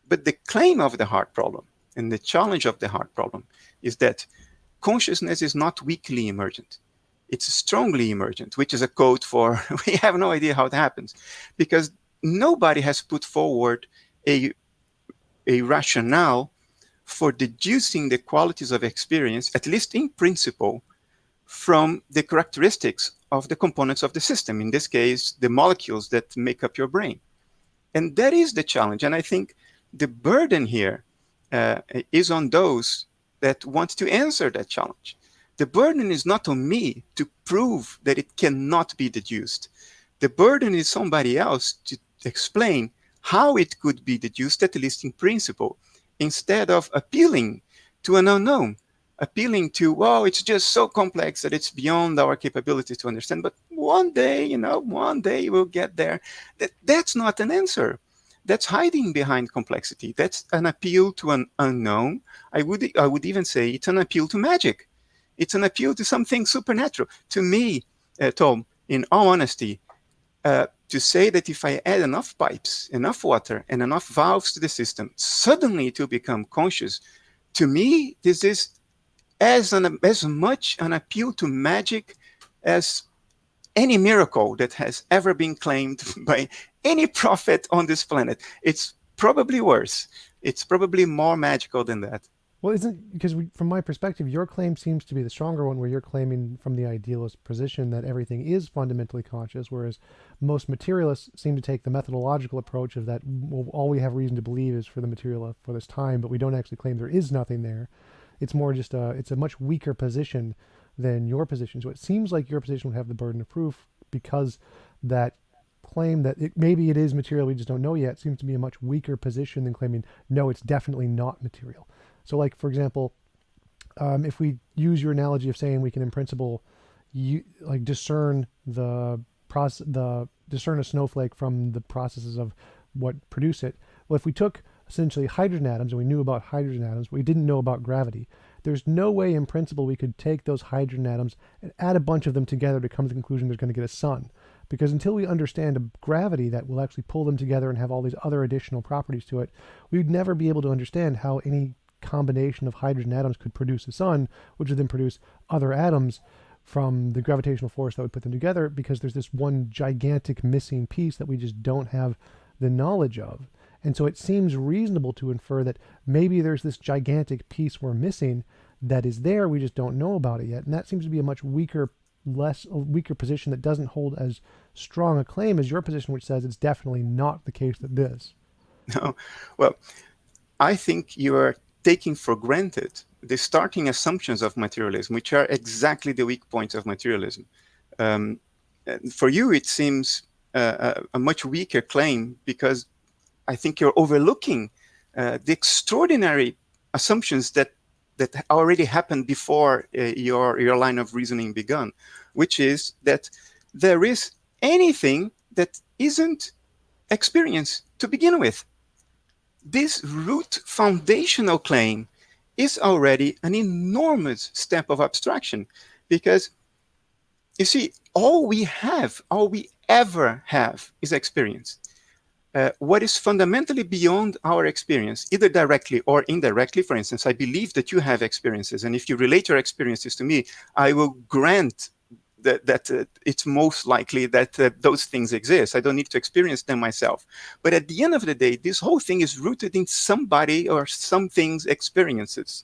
But the claim of the hard problem and the challenge of the hard problem is that consciousness is not weakly emergent. It's strongly emergent, which is a code for we have no idea how it happens, because nobody has put forward a rationale for deducing the qualities of experience, at least in principle, from the characteristics of the components of the system, in this case, the molecules that make up your brain. And that is the challenge. And I think the burden here is on those that want to answer that challenge. The burden is not on me to prove that it cannot be deduced. The burden is somebody else to explain how it could be deduced, at least in principle, instead of appealing to an unknown, appealing to, well, it's just so complex that it's beyond our capability to understand. But one day we'll get there. That's not an answer. That's hiding behind complexity. That's an appeal to an unknown. I would even say it's an appeal to magic. It's an appeal to something supernatural. To me, Tom, in all honesty, to say that if I add enough pipes, enough water, and enough valves to the system, suddenly it will become conscious. To me, this is as much an appeal to magic as any miracle that has ever been claimed by any prophet on this planet. It's probably worse. It's probably more magical than that. Well, isn't because from my perspective, your claim seems to be the stronger one, where you're claiming from the idealist position that everything is fundamentally conscious, whereas most materialists seem to take the methodological approach of that, well, all we have reason to believe is for the material for this time, but we don't actually claim there is nothing there. It's more just it's a much weaker position than your position. So it seems like your position would have the burden of proof, because that claim that maybe it is material, we just don't know yet, seems to be a much weaker position than claiming, no, it's definitely not material. So, like, for example, if we use your analogy of saying we can, in principle, discern discern a snowflake from the processes of what produce it. Well, if we took essentially hydrogen atoms and we knew about hydrogen atoms, but we didn't know about gravity, there's no way, in principle, we could take those hydrogen atoms and add a bunch of them together to come to the conclusion there's going to get a sun. Because until we understand a gravity that will actually pull them together and have all these other additional properties to it, we'd never be able to understand how any combination of hydrogen atoms could produce a sun, which would then produce other atoms from the gravitational force that would put them together, because there's this one gigantic missing piece that we just don't have the knowledge of. And so it seems reasonable to infer that maybe there's this gigantic piece we're missing that is there, we just don't know about it yet. And that seems to be a much weaker position that doesn't hold as strong a claim as your position, which says it's definitely not the case that this. No, well, I think you are taking for granted the starting assumptions of materialism, which are exactly the weak points of materialism. For you, it seems a much weaker claim, because I think you're overlooking the extraordinary assumptions that already happened before your line of reasoning begun, which is that there is anything that isn't experience to begin with. This root foundational claim is already an enormous step of abstraction, because you see, all we ever have is experience. What is fundamentally beyond our experience, either directly or indirectly, for instance, I believe that you have experiences, and if you relate your experiences to me, I will grant that it's most likely that those things exist. I don't need to experience them myself. But at the end of the day, this whole thing is rooted in somebody or something's experiences.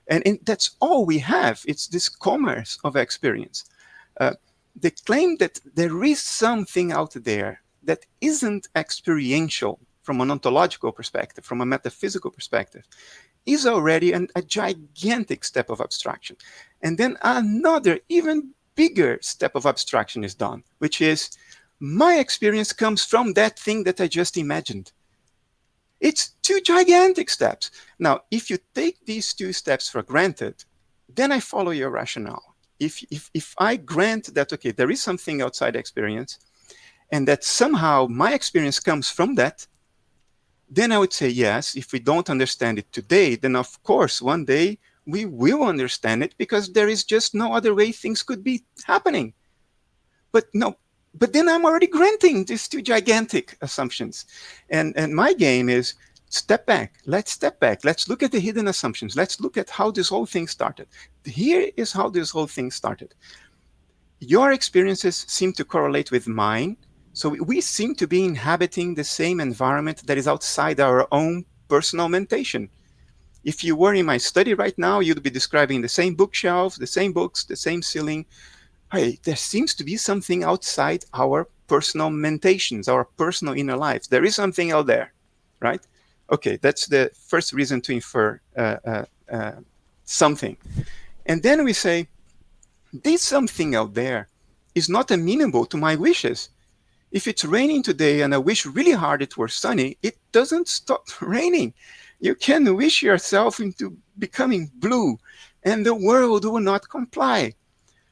And that's all we have. It's this commerce of experience. Uh, the claim that there is something out there that isn't experiential from an ontological perspective, from a metaphysical perspective, is already a gigantic step of abstraction. And then another, even bigger step of abstraction is done, which is my experience comes from that thing that I just imagined. It's two gigantic steps. Now, if you take these two steps for granted, then I follow your rationale. If I grant that, okay, there is something outside experience, and that somehow my experience comes from that, then I would say, yes, if we don't understand it today, then of course, one day we will understand it because there is just no other way things could be happening. But no, but then I'm already granting these two gigantic assumptions. And my game is step back. Let's step back. Let's look at the hidden assumptions. Let's look at how this whole thing started. Here is how this whole thing started. Your experiences seem to correlate with mine. So we seem to be inhabiting the same environment that is outside our own personal mentation. If you were in my study right now, you'd be describing the same bookshelf, the same books, the same ceiling. Hey, there seems to be something outside our personal mentations, our personal inner lives. There is something out there, right? Okay, that's the first reason to infer something. And then we say, this something out there is not amenable to my wishes. If it's raining today and I wish really hard it were sunny, it doesn't stop raining. You can wish yourself into becoming blue and the world will not comply.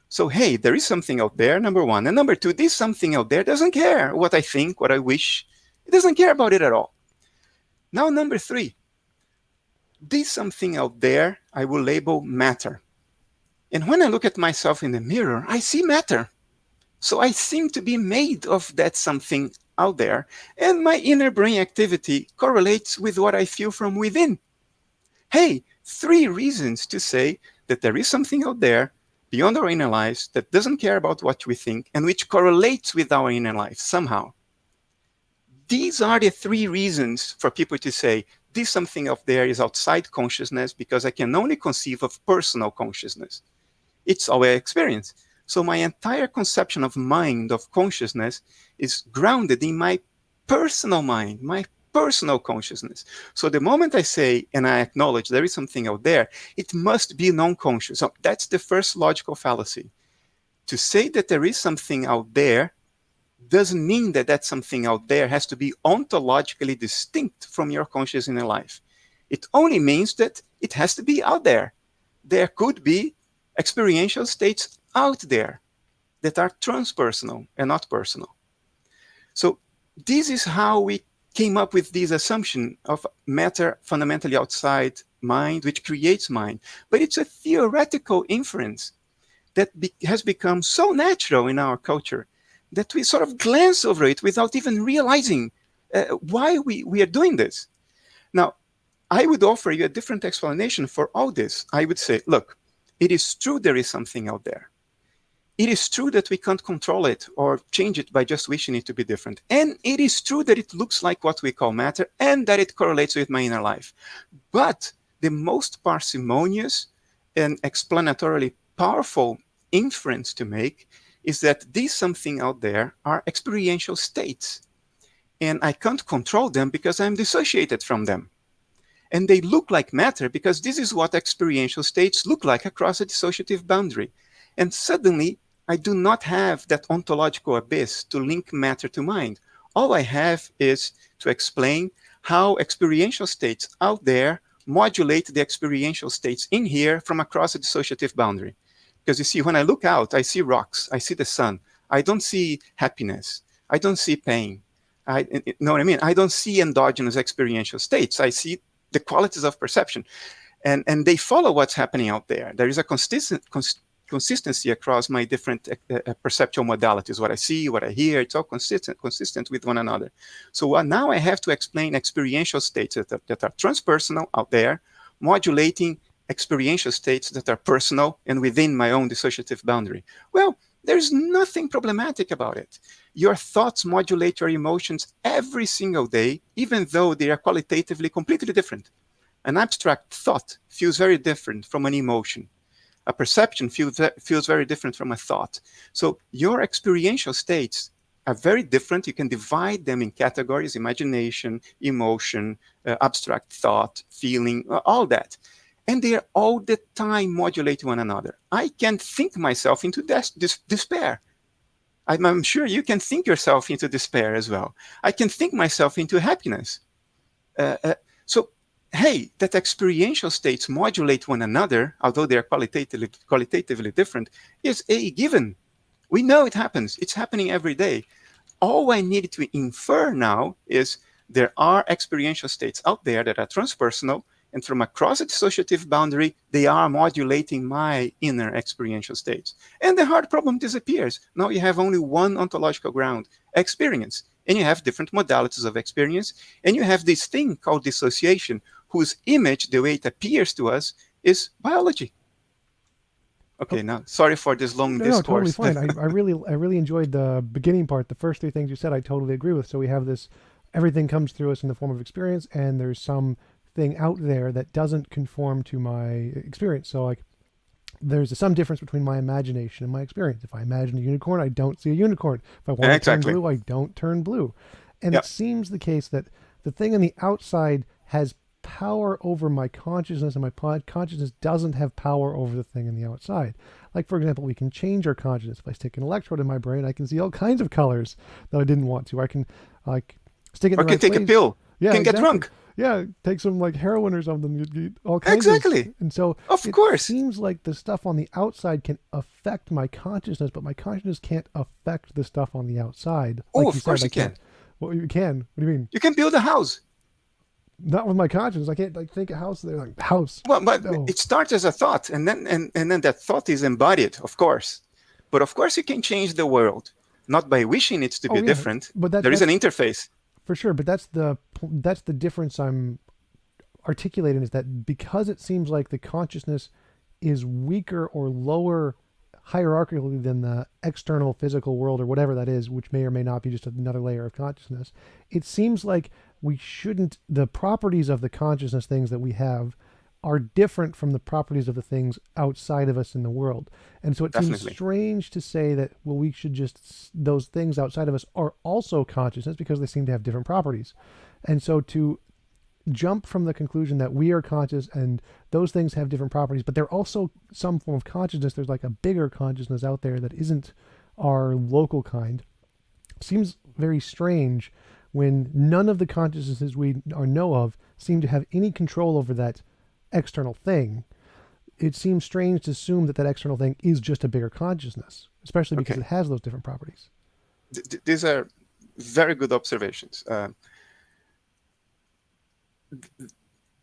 So, hey, there is something out there, number one. And number two, this something out there doesn't care what I think, what I wish. It doesn't care about it at all. Now, number three, this something out there I will label matter. And when I look at myself in the mirror, I see matter. So I seem to be made of that something out there, and my inner brain activity correlates with what I feel from within. Hey, three reasons to say that there is something out there beyond our inner lives that doesn't care about what we think and which correlates with our inner life somehow. These are the three reasons for people to say this something out there is outside consciousness because I can only conceive of personal consciousness. It's our experience. So my entire conception of mind, of consciousness, is grounded in my personal mind, my personal consciousness. So the moment I say and I acknowledge there is something out there, it must be non-conscious. So that's the first logical fallacy. To say that there is something out there doesn't mean that that something out there has to be ontologically distinct from your conscious inner life. It only means that it has to be out there. There could be experiential states out there that are transpersonal and not personal. So this is how we came up with this assumption of matter fundamentally outside mind, which creates mind. But it's a theoretical inference that has become so natural in our culture that we sort of glance over it without even realizing why we are doing this. Now, I would offer you a different explanation for all this. I would say, look, it is true there is something out there. It is true that we can't control it or change it by just wishing it to be different. And it is true that it looks like what we call matter and that it correlates with my inner life. But the most parsimonious and explanatorily powerful inference to make is that these something out there are experiential states. And I can't control them because I'm dissociated from them. And they look like matter because this is what experiential states look like across a dissociative boundary. And suddenly, I do not have that ontological abyss to link matter to mind. All I have is to explain how experiential states out there modulate the experiential states in here from across a dissociative boundary. Because you see, when I look out, I see rocks, I see the sun. I don't see happiness. I don't see pain. You know what I mean? I don't see endogenous experiential states. I see the qualities of perception. And they follow what's happening out there. There is a consistency across my different perceptual modalities. What I see, what I hear, it's all consistent with one another. So now I have to explain experiential states that are transpersonal out there, modulating experiential states that are personal and within my own dissociative boundary. Well, there's nothing problematic about it. Your thoughts modulate your emotions every single day, even though they are qualitatively completely different. An abstract thought feels very different from an emotion. A perception feels very different from a thought. So your experiential states are very different. You can divide them in categories: imagination, emotion, abstract thought, feeling, all that. And they are all the time modulating one another. I can think myself into despair. I'm sure you can think yourself into despair as well. I can think myself into happiness. Uh, uh, so, hey, that experiential states modulate one another, although they are qualitatively different, is a given. We know it happens. It's happening every day. All I need to infer now is there are experiential states out there that are transpersonal, and from across the dissociative boundary, they are modulating my inner experiential states. And the hard problem disappears. Now you have only one ontological ground: experience. And you have different modalities of experience. And you have this thing called dissociation, whose image, the way it appears to us, is biology. Oh, Okay, now sorry for this long no, totally discourse. fine. I really enjoyed the beginning part. The first three things you said, I totally agree with. So we have this, everything comes through us in the form of experience, and there's some thing out there that doesn't conform to my experience. So like, there's some difference between my imagination and my experience. If I imagine a unicorn, I don't see a unicorn. If I want to turn Exactly. blue, I don't turn blue. And Yeah, it seems the case that the thing on the outside has power over my consciousness, and my consciousness doesn't have power over the thing on the outside. Like, for example, we can change our consciousness. If I stick an electrode in my brain, I can see all kinds of colors that I didn't want to. I can, like, stick it in or the can right take a place. pill, Yeah, can get exactly. drunk. Yeah, take some like heroin or something. All kinds of, Exactly. and so Of it course. seems like the stuff on the outside can affect my consciousness, but my consciousness can't affect the stuff on the outside. Oh, Like you of said, course I you can't. can. Well, you can. What do you mean? You can build a house. Not with my conscience. I can't like think a house. They're like house. Well, but No. it starts as a thought, and then that thought is embodied, of course. But of course, you can change the world, not by wishing it to Oh be yeah, different. but There is an that's interface. for sure. But that's the difference I'm articulating, is that because it seems like the consciousness is weaker or lower hierarchically than the external physical world or whatever that is, which may or may not be just another layer of consciousness, it seems like we shouldn't, the properties of the consciousness things that we have are different from the properties of the things outside of us in the world. And so it seems Definitely. strange to say that, well, we should just, those things outside of us are also consciousness because they seem to have different properties. And so to jump from the conclusion that we are conscious and those things have different properties, but they're also some form of consciousness. There's like a bigger consciousness out there that isn't our local kind. Seems very strange when none of the consciousnesses we know of seem to have any control over that external thing. It seems strange to assume that that external thing is just a bigger consciousness, especially because Okay. it has those different properties. These are very good observations.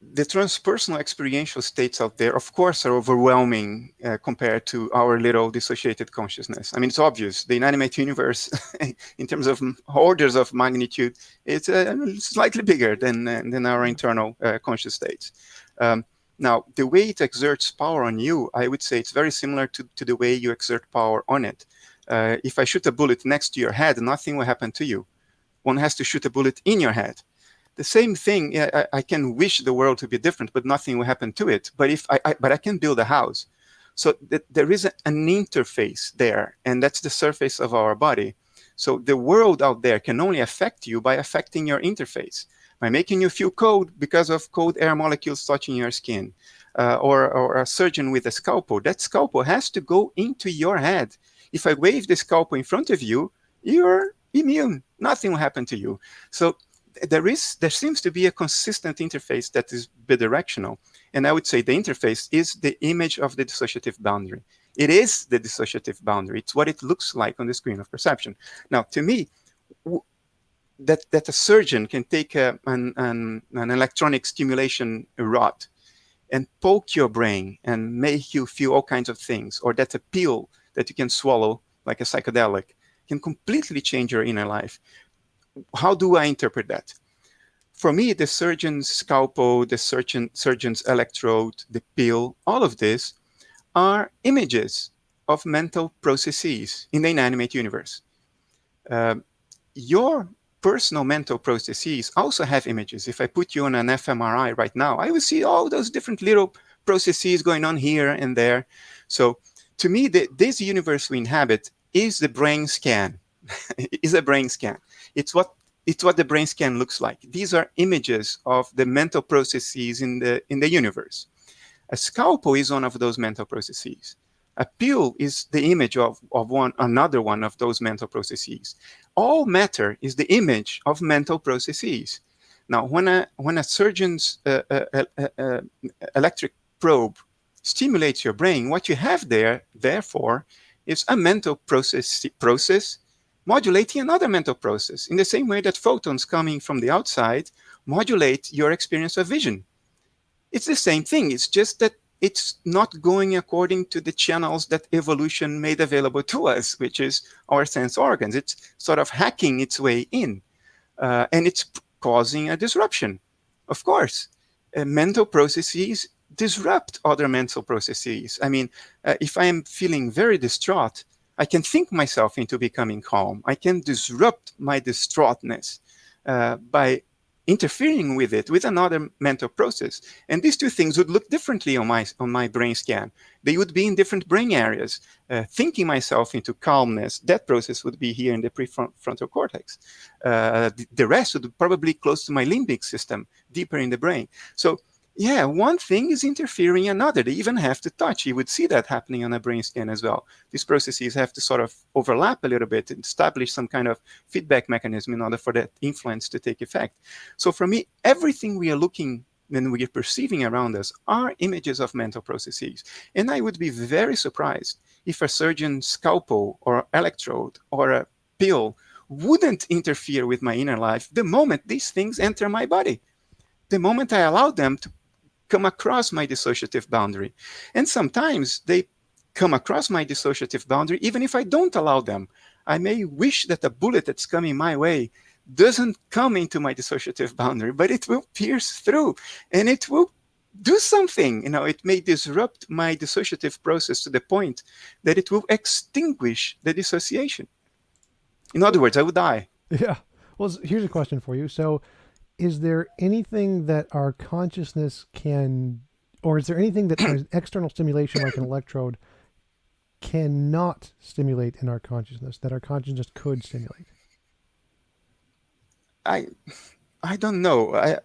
The transpersonal experiential states out there, of course, are overwhelming compared to our little dissociated consciousness. I mean, it's obvious. The inanimate universe, in terms of orders of magnitude, it's slightly bigger than our internal conscious states. Now, the way it exerts power on you, I would say it's very similar to the way you exert power on it. If I shoot a bullet next to your head, nothing will happen to you. One has to shoot a bullet in your head. The same thing, I can wish the world to be different, but nothing will happen to it. But but I can build a house. So there is an interface there, and that's the surface of our body. So the world out there can only affect you by affecting your interface, by making you feel cold because of cold air molecules touching your skin, or a surgeon with a scalpel. That scalpel has to go into your head. If I wave the scalpel in front of you, you're immune. Nothing will happen to you. So there seems to be a consistent interface that is bidirectional. And I would say the interface is the image of the dissociative boundary. It is the dissociative boundary. It's what it looks like on the screen of perception. Now, to me, that a surgeon can take an electronic stimulation rod and poke your brain and make you feel all kinds of things, or that a pill that you can swallow like a psychedelic can completely change your inner life. How do I interpret that? For me, the surgeon's scalpel, the surgeon's electrode, the pill, all of this are images of mental processes in the inanimate universe. Uh, your personal mental processes also have images. If I put you on an fMRI right now, I will see all those different little processes going on here and there. So to me, this universe we inhabit is the brain scan. Is a brain scan. It's what the brain scan looks like. These are images of the mental processes in the universe. A scalpel is one of those mental processes. A pill is the image of another one of those mental processes. All matter is the image of mental processes. Now, when a surgeon's electric probe stimulates your brain, what you have there, therefore, is a mental process modulating another mental process, in the same way that photons coming from the outside modulate your experience of vision. It's the same thing. It's just that it's not going according to the channels that evolution made available to us, which is our sense organs. It's sort of hacking its way in, and it's causing a disruption. Of course, mental processes disrupt other mental processes. I mean, if I am feeling very distraught, I can think myself into becoming calm. I can disrupt my distraughtness by interfering with it with another mental process. And these two things would look differently on my brain scan. They would be in different brain areas. Thinking myself into calmness, that process would be here in the prefrontal cortex. The rest would be probably close to my limbic system, deeper in the brain. So yeah, one thing is interfering another. They even have to touch. You would see that happening on a brain scan as well. These processes have to sort of overlap a little bit and establish some kind of feedback mechanism in order for that influence to take effect. So for me, everything we are looking and we are perceiving around us are images of mental processes. And I would be very surprised if a surgeon's scalpel or electrode or a pill wouldn't interfere with my inner life the moment these things enter my body, the moment I allow them to come across my dissociative boundary. And sometimes they come across my dissociative boundary even if I don't allow them. I may wish that a bullet that's coming my way doesn't come into my dissociative boundary, but it will pierce through and it will do something. It may disrupt my dissociative process to the point that it will extinguish the dissociation. In other words, I would die. Yeah. Well, here's a question for you. So, is there anything that our consciousness can, or is there anything that an external stimulation like an electrode cannot stimulate in our consciousness that our consciousness could stimulate? I don't know.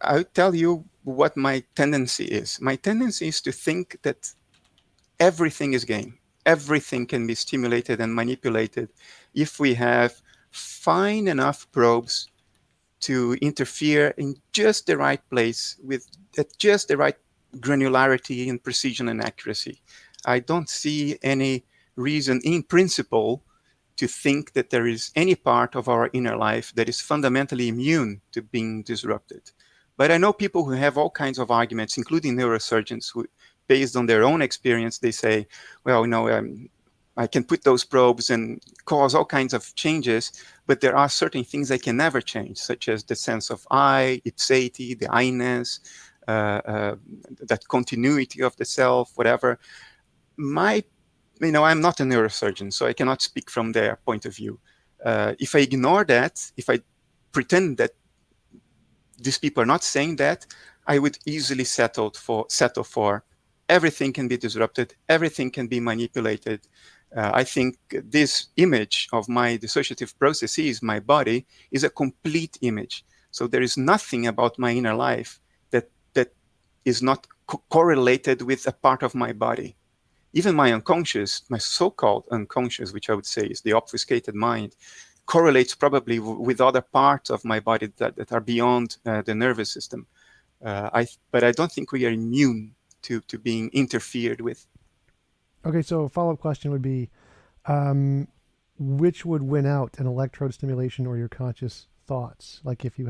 I'll tell you what my tendency is. My tendency is to think that everything is game. Everything can be stimulated and manipulated if we have fine enough probes to interfere in just the right place with just the right granularity and precision and accuracy. I don't see any reason in principle to think that there is any part of our inner life that is fundamentally immune to being disrupted. But I know people who have all kinds of arguments, including neurosurgeons, who, based on their own experience, they say, well, I can put those probes and cause all kinds of changes, but there are certain things I can never change, such as the sense of I, ipseity, the I-ness, that continuity of the self, whatever. I'm not a neurosurgeon, so I cannot speak from their point of view. If I ignore that, if I pretend that these people are not saying that, I would easily settle for everything can be disrupted, everything can be manipulated. I think this image of my dissociative processes, my body, is a complete image. So there is nothing about my inner life that is not correlated with a part of my body. Even my unconscious, my so-called unconscious, which I would say is the obfuscated mind, correlates probably with other parts of my body that are beyond the nervous system. But I don't think we are immune to being interfered with. Okay, so a follow-up question would be, which would win out, an electrode stimulation or your conscious thoughts? Like if you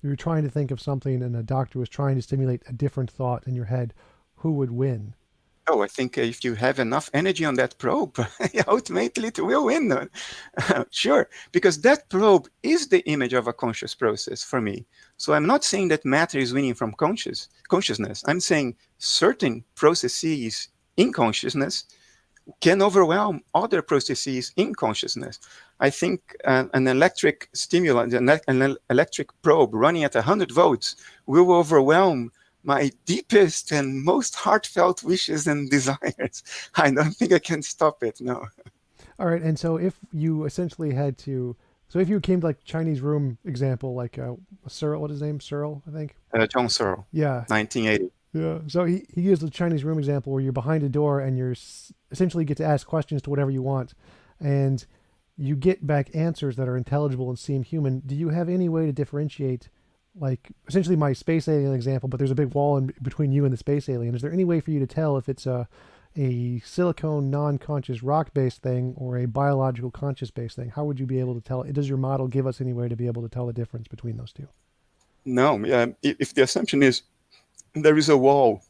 were trying to think of something and a doctor was trying to stimulate a different thought in your head, who would win? Oh, I think if you have enough energy on that probe, ultimately it will win. Sure, because that probe is the image of a conscious process for me. So I'm not saying that matter is winning from consciousness. I'm saying certain processes in consciousness can overwhelm other processes in consciousness. I think an electric stimulant, an electric probe running at 100 volts will overwhelm my deepest and most heartfelt wishes and desires. I don't think I can stop it, no. All right, and so if you essentially had to, so if you came to like Chinese room example, like Searle, what is his name? Searle, I think. John Searle, Yeah, 1980. yeah. So he used the Chinese room example where you're behind a door and you're essentially get to ask questions to whatever you want, and you get back answers that are intelligible and seem human. Do you have any way to differentiate, like essentially my space alien example, but there's a big wall in between you and the space alien? Is there any way for you to tell if it's a silicone non-conscious rock-based thing or a biological conscious-based thing? How would you be able to tell? Does your model give us any way to be able to tell the difference between those two? No, if the assumption is there is a wall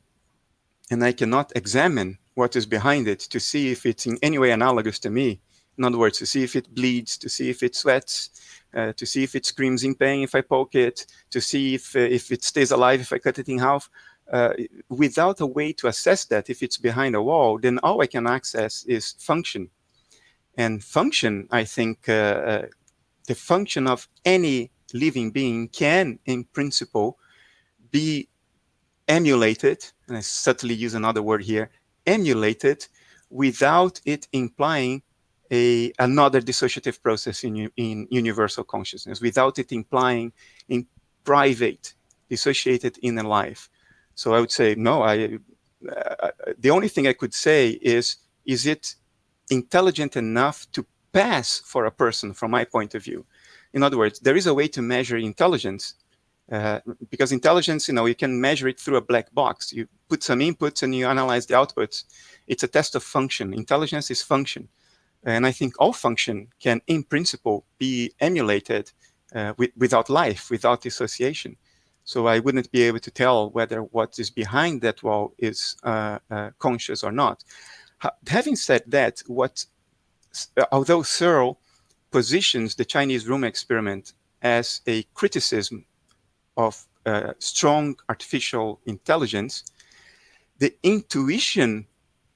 and I cannot examine what is behind it to see if it's in any way analogous to me. In other words, to see if it bleeds, to see if it sweats, to see if it screams in pain if I poke it, to see if it stays alive if I cut it in half. Without a way to assess that, if it's behind a wall, then all I can access is function. And function, I think, the function of any living being can, in principle, be emulated, and I subtly use another word here, emulated without it implying another dissociative process in universal consciousness, without it implying in private, dissociated inner life. So I would say, no, the only thing I could say is it intelligent enough to pass for a person from my point of view? In other words, there is a way to measure intelligence because intelligence, you can measure it through a black box. You put some inputs and you analyze the outputs. It's a test of function. Intelligence is function. And I think all function can, in principle, be emulated without life, without dissociation. So I wouldn't be able to tell whether what is behind that wall is conscious or not. Having said that, although Searle positions the Chinese room experiment as a criticism of strong artificial intelligence, the intuition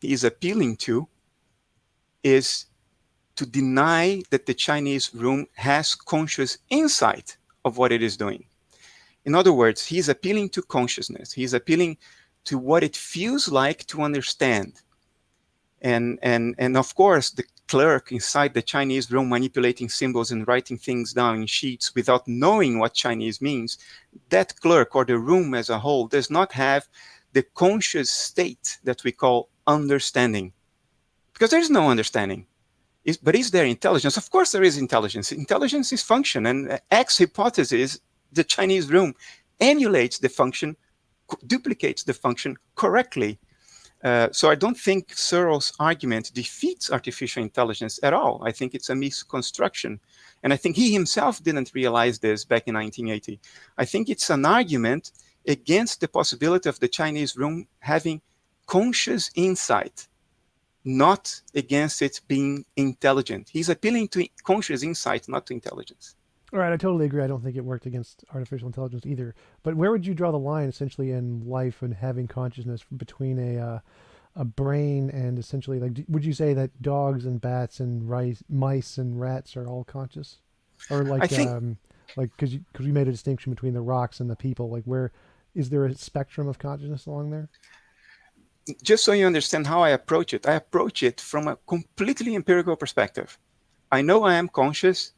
he is appealing to is to deny that the Chinese room has conscious insight of what it is doing. In other words, he's appealing to consciousness. He's appealing to what it feels like to understand. And of course, the clerk inside the Chinese room manipulating symbols and writing things down in sheets without knowing what Chinese means, that clerk or the room as a whole does not have the conscious state that we call understanding. Because there is no understanding. But is there intelligence? Of course there is intelligence. Intelligence is function. And X hypothesis, the Chinese room emulates the function, duplicates the function correctly. So I don't think Searle's argument defeats artificial intelligence at all. I think it's a misconstruction. And I think he himself didn't realize this back in 1980. I think it's an argument against the possibility of the Chinese room having conscious insight, not against it being intelligent. He's appealing to conscious insight, not to intelligence. All right, I totally agree. I don't think it worked against artificial intelligence either. But where would you draw the line, essentially, in life and having consciousness between a brain and essentially, like, would you say that dogs and bats and mice and rats are all conscious, or I think like because we made a distinction between the rocks and the people, like where is there a spectrum of consciousness along there? just so you understand how I approach it from a completely empirical perspective. I know I am conscious,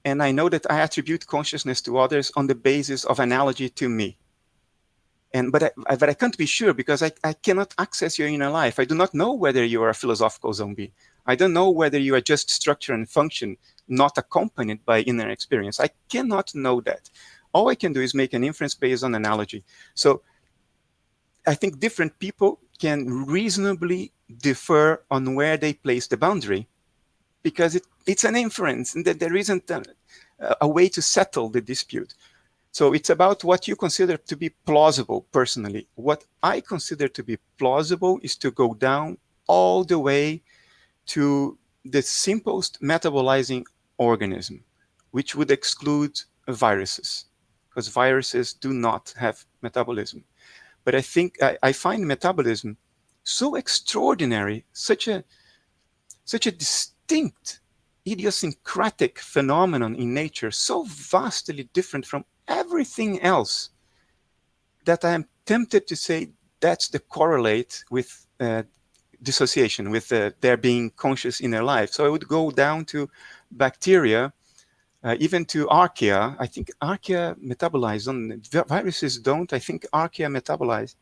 and I know that I attribute consciousness to others on the basis of analogy to me. But I can't be sure because I cannot access your inner life. I do not know whether you are a philosophical zombie. I don't know whether you are just structure and function, not accompanied by inner experience. I cannot know that. All I can do is make an inference based on analogy. So I think different people can reasonably differ on where they place the boundary because it's an inference and that there isn't a way to settle the dispute. So it's about what you consider to be plausible personally. What I consider to be plausible is to go down all the way to the simplest metabolizing organism, which would exclude viruses, because viruses do not have metabolism. But I think I find metabolism so extraordinary, such a such a distinct, idiosyncratic phenomenon in nature, so vastly different from everything else, that I am tempted to say that's the correlate with dissociation, with their being conscious in their life. So I would go down to bacteria, even to archaea. I think archaea metabolize, viruses don't. I think archaea metabolize.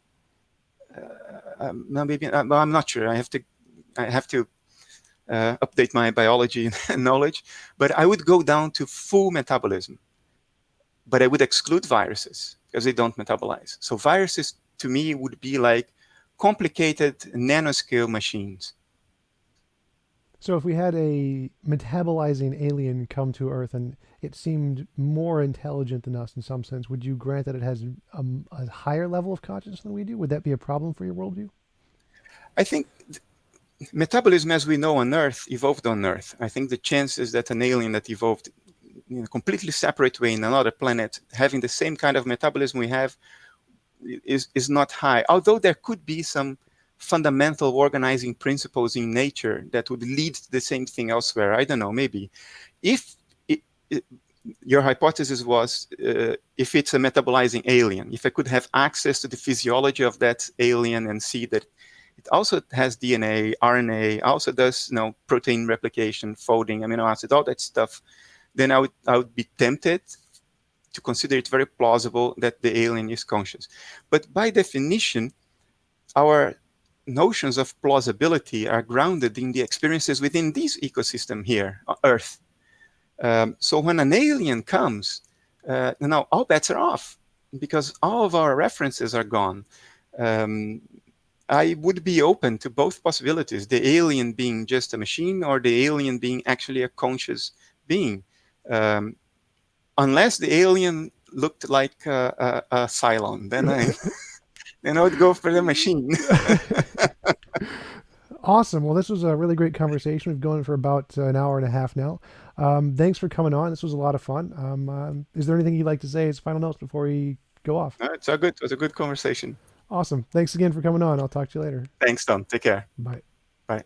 No, maybe I'm not sure. I have to update my biology knowledge, but I would go down to full metabolism. But I would exclude viruses because they don't metabolize. So viruses to me would be like complicated nanoscale machines. So if we had a metabolizing alien come to Earth and it seemed more intelligent than us in some sense, would you grant that it has a higher level of consciousness than we do? Would that be a problem for your worldview? I think metabolism as we know on Earth evolved on Earth. I think the chances that an alien that evolved in a completely separate way in another planet having the same kind of metabolism we have is not high. Although there could be some fundamental organizing principles in nature that would lead to the same thing elsewhere. I don't know, maybe. If your hypothesis was if it's a metabolizing alien, if I could have access to the physiology of that alien and see that it also has DNA, RNA, also does protein replication, folding, amino acid, all that stuff, then I would be tempted to consider it very plausible that the alien is conscious. But by definition, our notions of plausibility are grounded in the experiences within this ecosystem here, Earth. So when an alien comes, now all bets are off because all of our references are gone. I would be open to both possibilities, the alien being just a machine or the alien being actually a conscious being. Unless the alien looked like a Cylon, then I would go for the machine. Awesome. Well, this was a really great conversation. We've gone for about an hour and a half now. Thanks for coming on. This was a lot of fun. Is there anything you'd like to say as final notes before we go off? It was a good conversation. Awesome. Thanks again for coming on. I'll talk to you later. Thanks, Tom. Take care. Bye. Bye.